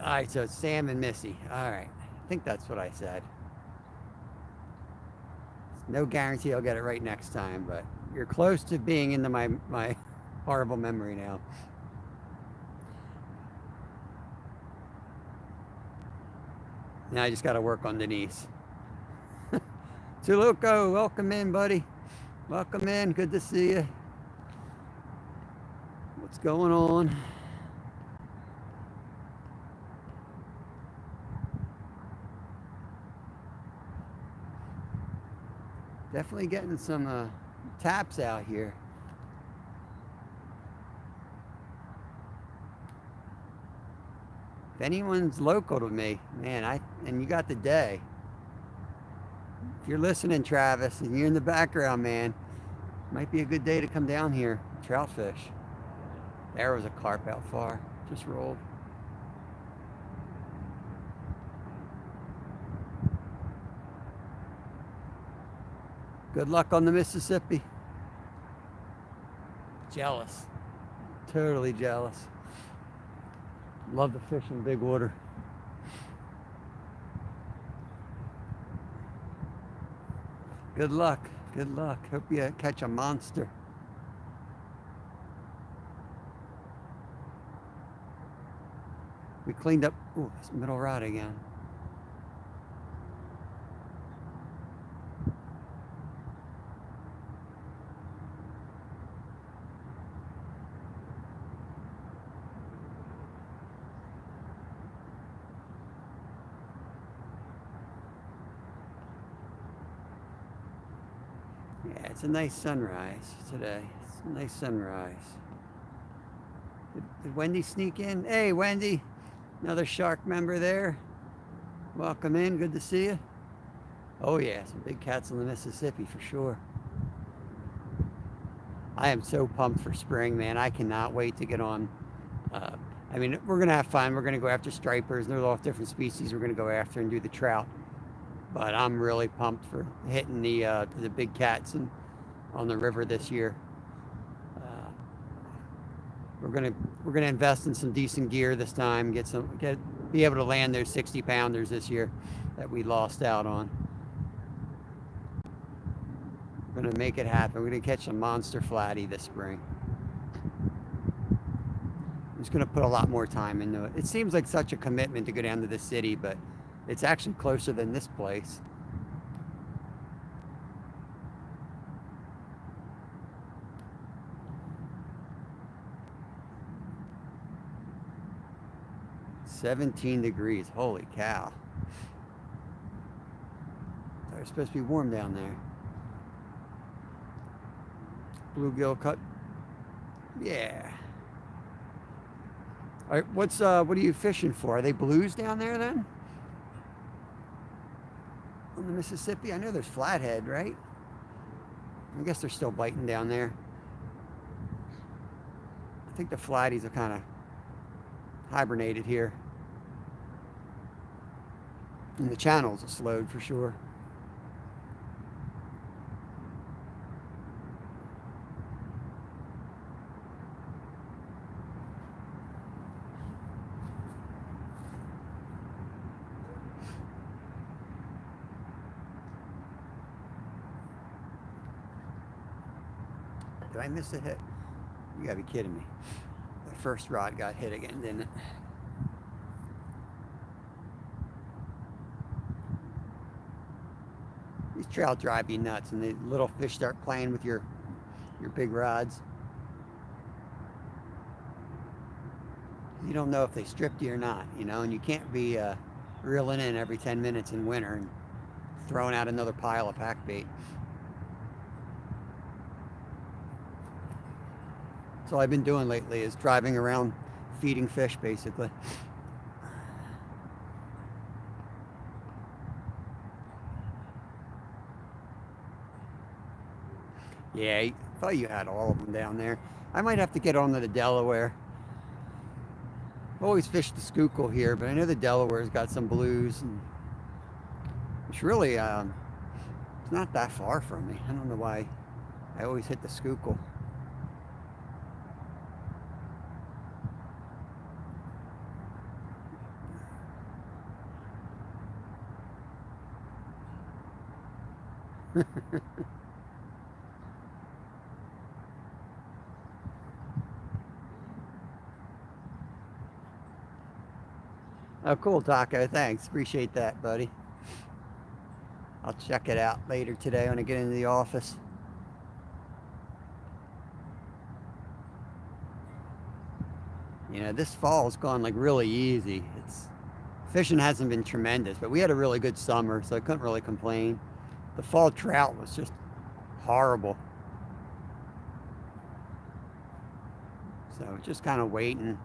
All right, so it's Sam and Missy. All right, I think that's what I said. No guarantee I'll get it right next time, but you're close to being into my horrible memory now. Now I just got to work on Denise. Tuluco, welcome in, buddy. Welcome in. Good to see you. What's going on? Definitely getting some taps out here. If anyone's local to me, man, and you got the day. If you're listening, Travis, and you're in the background, man, might be a good day to come down here, trout fish. There was a carp out far, just rolled. Good luck on the Mississippi. Jealous. Totally jealous. Love to fish in big water. Good luck. Good luck. Hope you catch a monster. We cleaned up. Ooh, it's middle rod again. Yeah, it's a nice sunrise today. It's a nice sunrise. Did Wendy sneak in? Hey, Wendy. Another shark member there. Welcome in. Good to see you. Oh, yeah, some big cats in the Mississippi for sure. I am so pumped for spring, man. I cannot wait to get on. Uh, I mean, we're going to have fun. We're going to go after stripers. There's all different species we're going to go after and do the trout. But I'm really pumped for hitting the big cats on the river this year. Uh, we're gonna invest in some decent gear this time. Be able to land those 60 pounders this year that we lost out on. We're gonna make it happen. We're gonna catch a monster flatty this spring. I'm just gonna put a lot more time into it. It seems like such a commitment to go down to the city, but it's actually closer than this place. $17 degrees. Holy cow. It's supposed to be warm down there. Bluegill cut. Yeah. All right, what are you fishing for? Are they blues down there then? On the Mississippi? I know there's flathead, right? I guess they're still biting down there. I think the flatties are kind of hibernated here. And the channels are slowed for sure. Did I miss a hit? You gotta be kidding me. The first rod got hit again, didn't it? These trout drive you nuts, and the little fish start playing with your big rods. You don't know if they stripped you or not, and you can't be reeling in every 10 minutes in winter and throwing out another pile of pack bait. That's all I've been doing lately is driving around feeding fish, basically. Yeah, I thought you had all of them down there. I might have to get on to the Delaware. I've always fished the Schuylkill here, but I know the Delaware's got some blues, and it's really it's not that far from me. I don't know why I always hit the Schuylkill. Oh, cool, Taco. Thanks. Appreciate that, buddy. I'll check it out later today when I get into the office. This fall's gone like really easy. Fishing hasn't been tremendous, but we had a really good summer, so I couldn't really complain. The fall trout was just horrible. So just kind of waiting.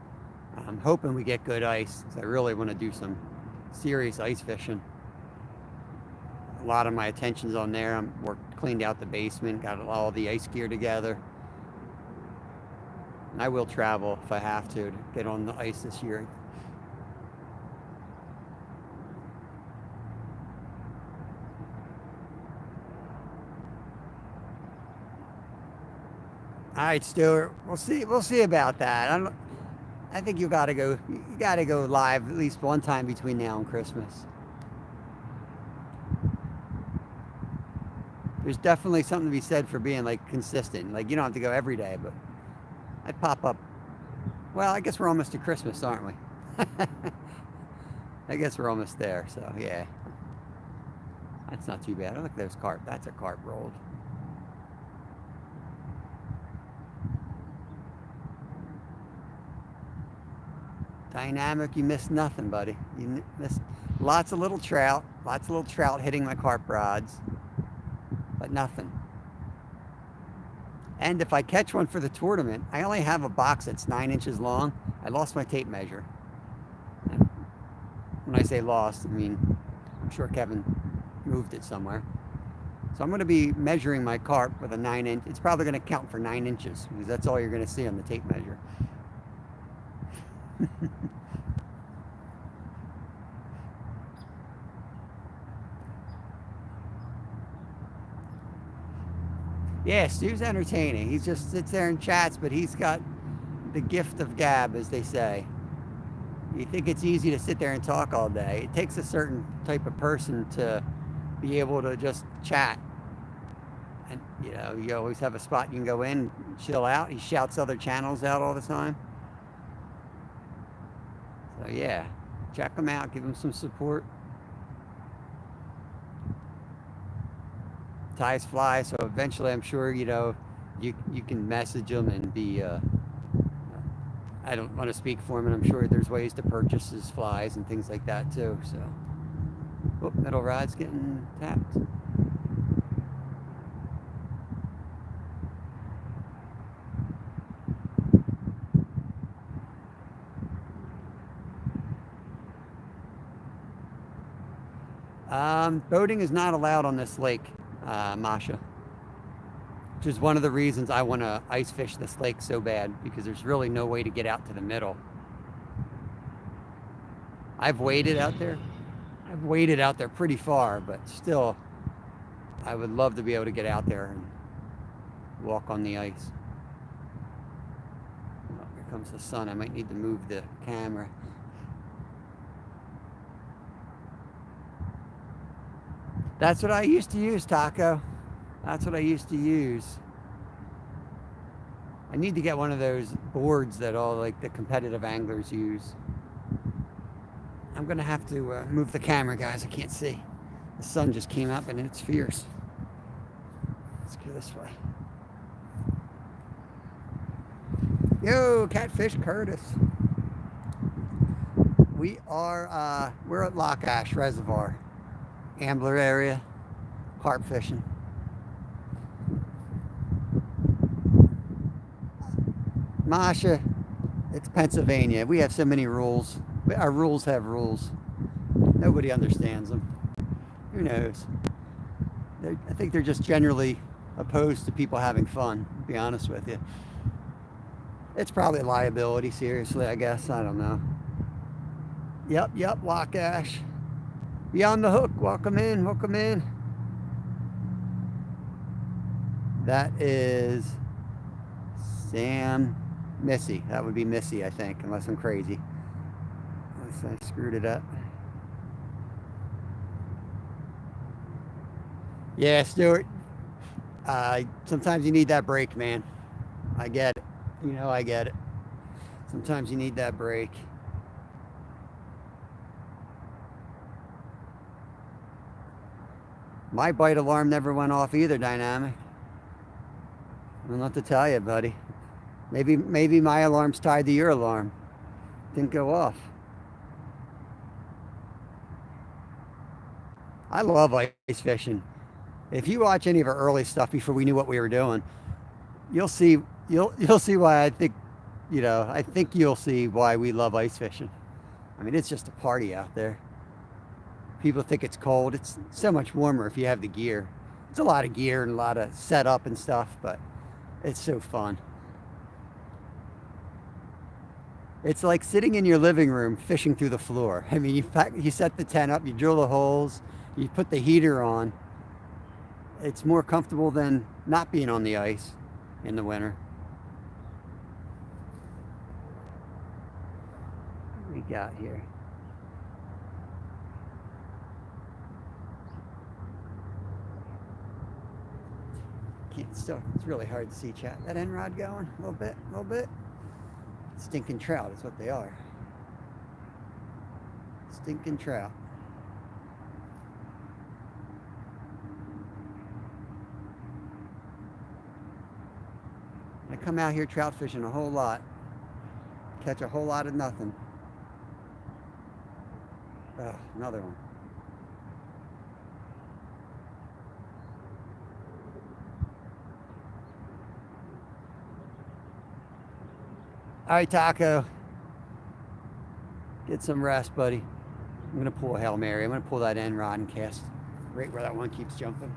I'm hoping we get good ice, because I really want to do some serious ice fishing. A lot of my attention's on there. Cleaned out the basement, got all the ice gear together. And I will travel if I have to get on the ice this year. All right, Stuart. We'll see. We'll see about that. I think you gotta go. You gotta go live at least one time between now and Christmas. there's definitely something to be said for being like consistent. Like you don't have to go every day, but I pop up. Well, I guess we're almost to Christmas, aren't we? I guess we're almost there. So yeah, that's not too bad. Oh, look, there's carp. That's a carp rolled. Dynamic, you missed nothing, buddy. You missed lots of little trout hitting my carp rods, but nothing. And if I catch one for the tournament, I only have a box that's 9 inches long. I lost my tape measure. And when I say lost, I mean, I'm sure Kevin moved it somewhere. So I'm going to be measuring my carp with a 9 inch. It's probably going to count for 9 inches because that's all you're going to see on the tape measure. Yeah, Stu's entertaining. He just sits there and chats, but he's got the gift of gab, as they say. You think it's easy to sit there and talk all day. It takes a certain type of person to be able to just chat. And, you always have a spot you can go in, chill out. He shouts other channels out all the time. So, yeah, check him out. Give him some support. Ties fly, so eventually I'm sure, you can message him and be, I don't want to speak for him, and I'm sure there's ways to purchase his flies and things like that too, so. Oh, middle rod's getting tapped. Boating is not allowed on this lake, Masha, which is one of the reasons I want to ice fish this lake so bad, because there's really no way to get out to the middle. I've waded out there. I've waded out there pretty far, but still, I would love to be able to get out there and walk on the ice. Oh, here comes the sun. I might need to move the camera. That's what I used to use, Taco. That's what I used to use. I need to get one of those boards that all like the competitive anglers use. I'm gonna have to move the camera, guys. I can't see. The sun just came up and it's fierce. Let's go this way. Yo, Catfish Curtis. We're at Lock Ash Reservoir, Ambler area, carp fishing. Masha, it's Pennsylvania. We have so many rules. Our rules have rules. Nobody understands them. Who knows? I think they're just generally opposed to people having fun, to be honest with you. It's probably a liability, seriously, I guess. I don't know. Yep, Lock Ash. Beyond the Hook, welcome in, welcome in. That is Sam Missy. That would be Missy, I think, unless I'm crazy. Unless I screwed it up. Yeah, Stuart. Sometimes you need that break, man. I get it. I get it. Sometimes you need that break. My bite alarm never went off either, Dynamic. I don't know what to tell you, buddy. Maybe my alarm's tied to your alarm. Didn't go off. I love ice fishing. If you watch any of our early stuff before we knew what we were doing, you'll see why I think you'll see why we love ice fishing. I mean, it's just a party out there. People think it's cold. It's so much warmer if you have the gear. It's a lot of gear and a lot of setup and stuff, but it's so fun. It's like sitting in your living room fishing through the floor. I mean, you set the tent up, you drill the holes, you put the heater on. It's more comfortable than not being on the ice in the winter. What we got here? It's really hard to see, chat. That end rod going a little bit. Stinking trout is what they are. Stinking trout. I come out here trout fishing a whole lot. Catch a whole lot of nothing. Oh, another one. All right, Taco. Get some rest, buddy. I'm going to pull a Hail Mary. I'm going to pull that end rod and cast right where that one keeps jumping.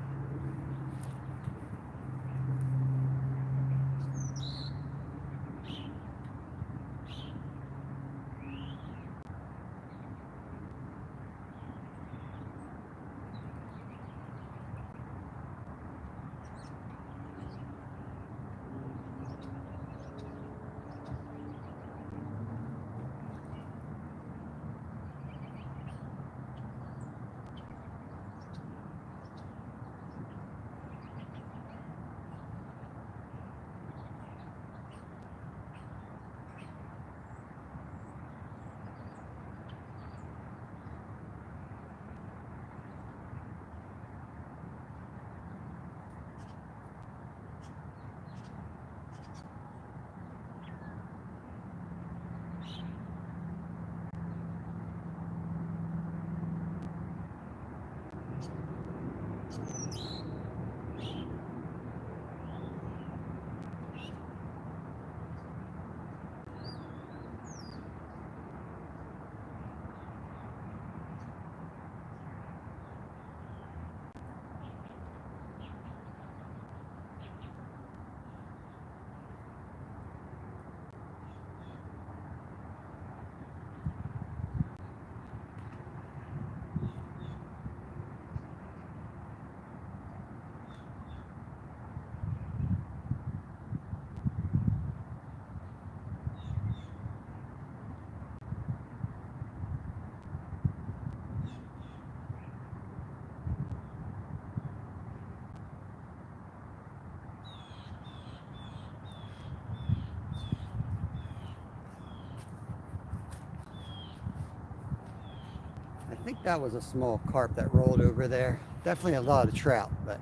I think that was a small carp that rolled over there. Definitely a lot of trout, but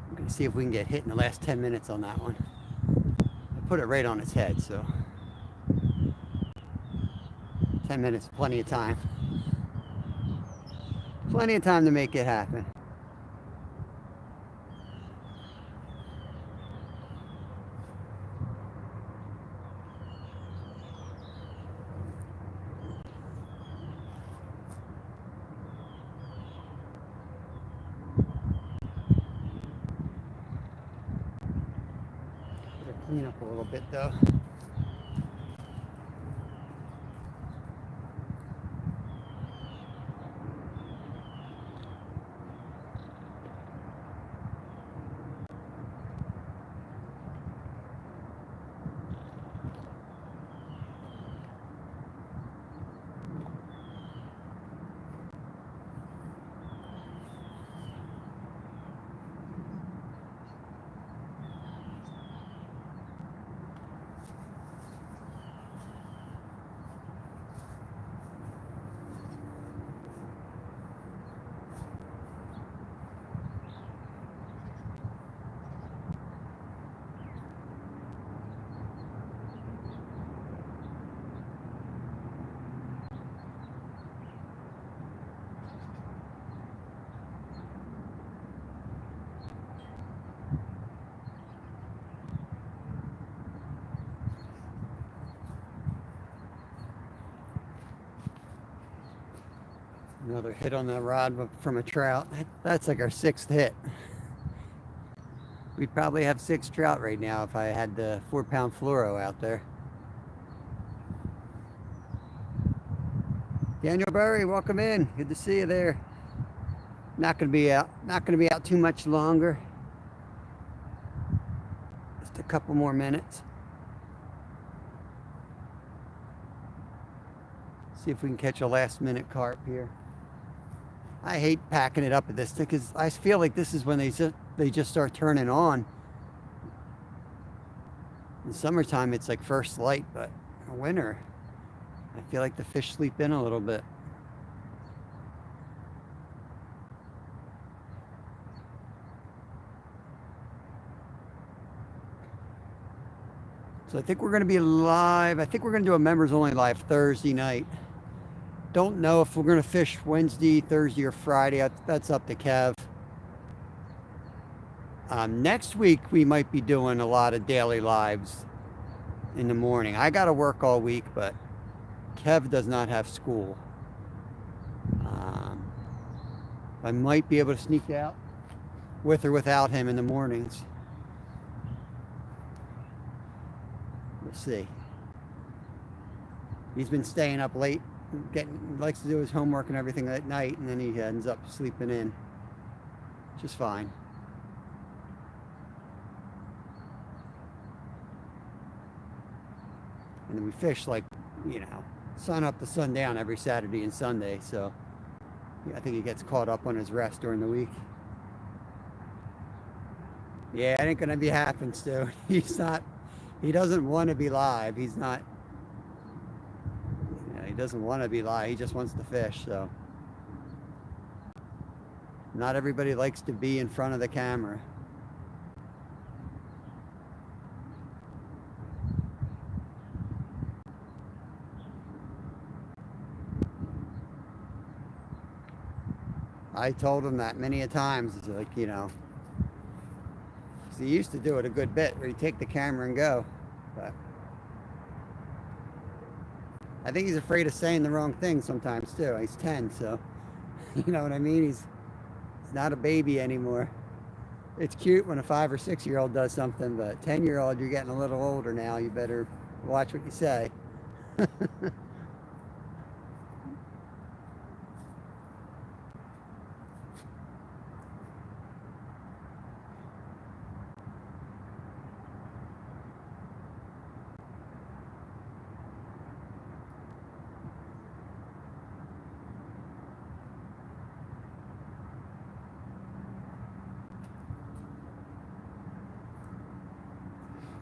I'm going to see if we can get hit in the last 10 minutes on that one. I put it right on its head, so 10 minutes, plenty of time. Plenty of time to make it happen. Clean up a little bit though. Another hit on the rod from a trout. That's like our 6th hit. We'd probably have 6 trout right now if I had the 4-pound fluoro out there. Daniel Burry, welcome in. Good to see you there. Not gonna be out too much longer. Just a couple more minutes. See if we can catch a last-minute carp here. I hate packing it up at this because I feel like this is when they just start turning on. In summertime, it's like first light, but in winter, I feel like the fish sleep in a little bit. So I think we're going to be live. I think we're going to do a members only live Thursday night. Don't know if we're going to fish Wednesday, Thursday, or Friday. That's up to Kev. Next week, we might be doing a lot of daily lives in the morning. I got to work all week, but Kev does not have school. I might be able to sneak out with or without him in the mornings. We'll see. He's been staying up late, likes to do his homework and everything at night, and then he ends up sleeping in, which is fine. And then we fish like, sun up to sundown every Saturday and Sunday, so I think he gets caught up on his rest during the week. Yeah, it ain't gonna be happening, Stu. He doesn't want to be live. He's not, he doesn't want to be live. He just wants to fish, so. Not everybody likes to be in front of the camera. I told him that many a times. It's like, he used to do it a good bit where you take the camera and go. But I think he's afraid of saying the wrong thing sometimes too. He's 10, so you know what I mean? He's not a baby anymore. It's cute when a 5 or 6-year-old does something, but 10-year-old, you're getting a little older now. You better watch what you say.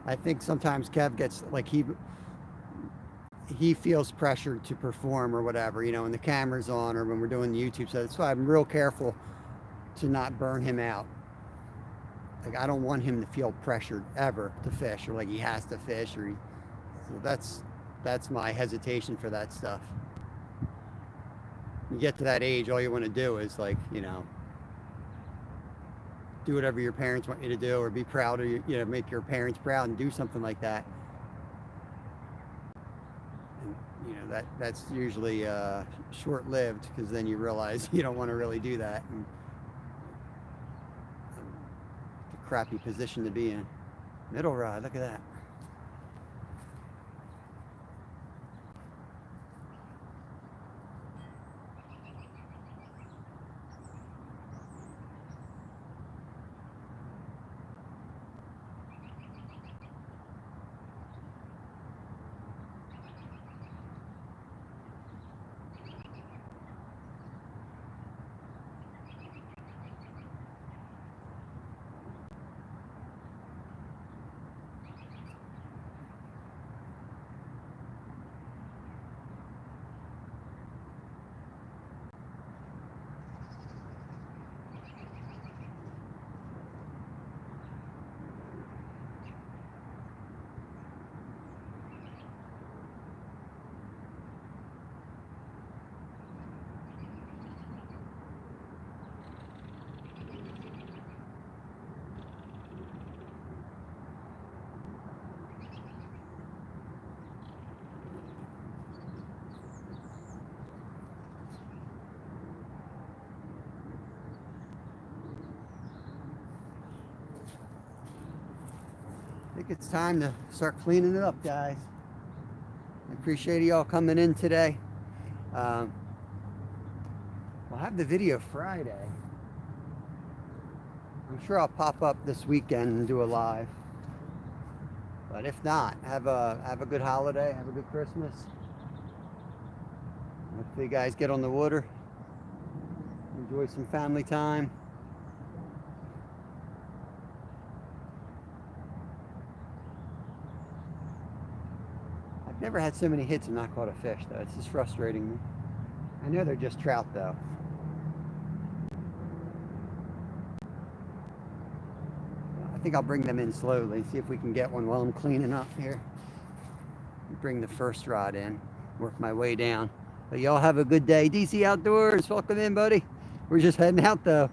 I think sometimes Kev gets like he feels pressured to perform or whatever, when the camera's on or when we're doing YouTube. So that's why I'm real careful to not burn him out. Like, I don't want him to feel pressured ever to fish, or like he has to fish, so that's my hesitation for that stuff. You get to that age, all you want to do is like, do whatever your parents want you to do, or be proud of make your parents proud and do something like that. And that's usually short-lived, because then you realize you don't want to really do that, and it's a crappy position to be in. Middle rod, look at that. I think it's time to start cleaning it up, guys. I appreciate y'all coming in today. We'll have the video Friday. I'm sure I'll pop up this weekend and do a live. But if not, have a good holiday, have a good Christmas. Hopefully you guys get on the water, enjoy some family time. Never had so many hits and not caught a fish, though. It's just frustrating me. I know they're just trout, though. I think I'll bring them in slowly, see if we can get one while I'm cleaning up here. Bring the first rod in, work my way down. But y'all have a good day. DC Outdoors, welcome in, buddy. We're just heading out, though.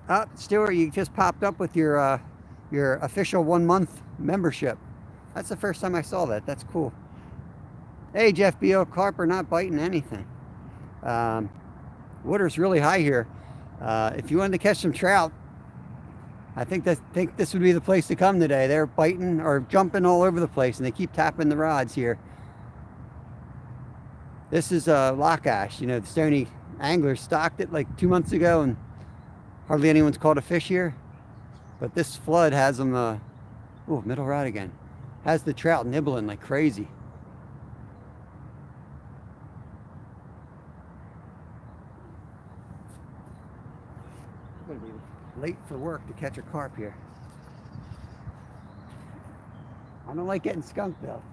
Oh, Stuart, you just popped up with your official 1-month membership. That's the first time I saw that. That's cool. Hey, Jeff B.O. Carp are not biting anything. Water's really high here. If you wanted to catch some trout, I think this would be the place to come today. They're biting or jumping all over the place, and they keep tapping the rods here. This is Lock Ash. You know, the Stony anglers stocked it like 2 months ago, and hardly anyone's caught a fish here. But this flood has them, oh, middle rod again. Has the trout nibbling like crazy. I'm gonna be late for work to catch a carp here. I don't like getting skunked though.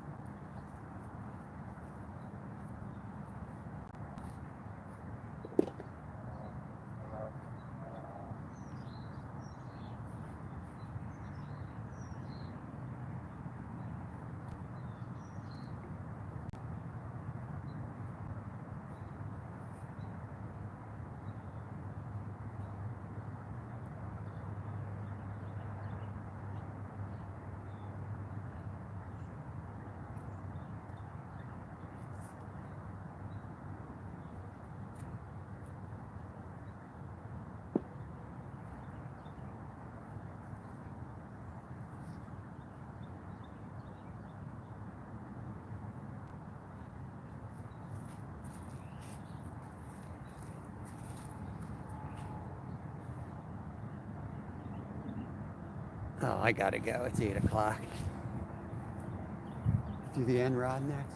Oh, I gotta go. It's 8 o'clock. Do the end rod next.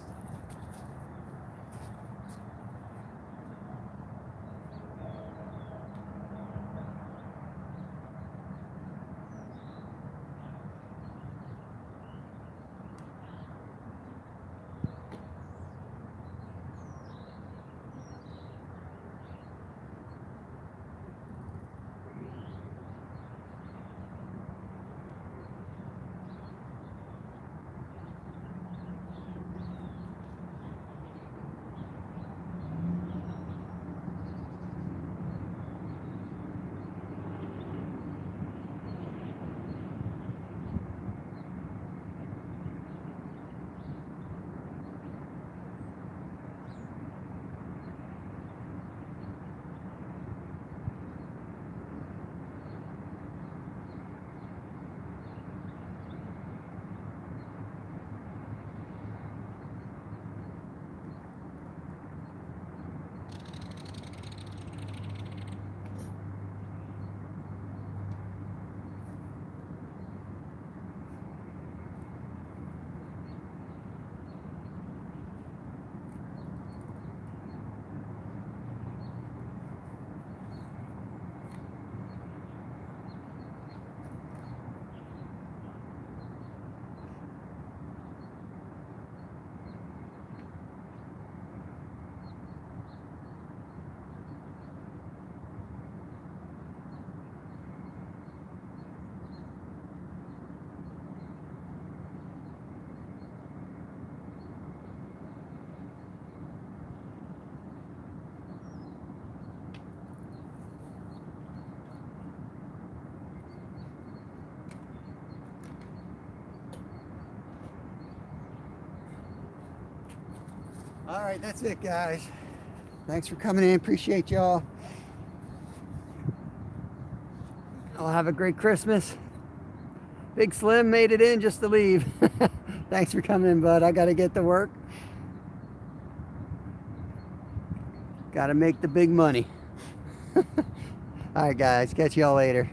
All right, that's it, guys. Thanks for coming in. Appreciate y'all. I'll have a great Christmas. Big Slim made it in just to leave. Thanks for coming in, bud. I got to get to work. Got to make the big money. All right, guys. Catch y'all later.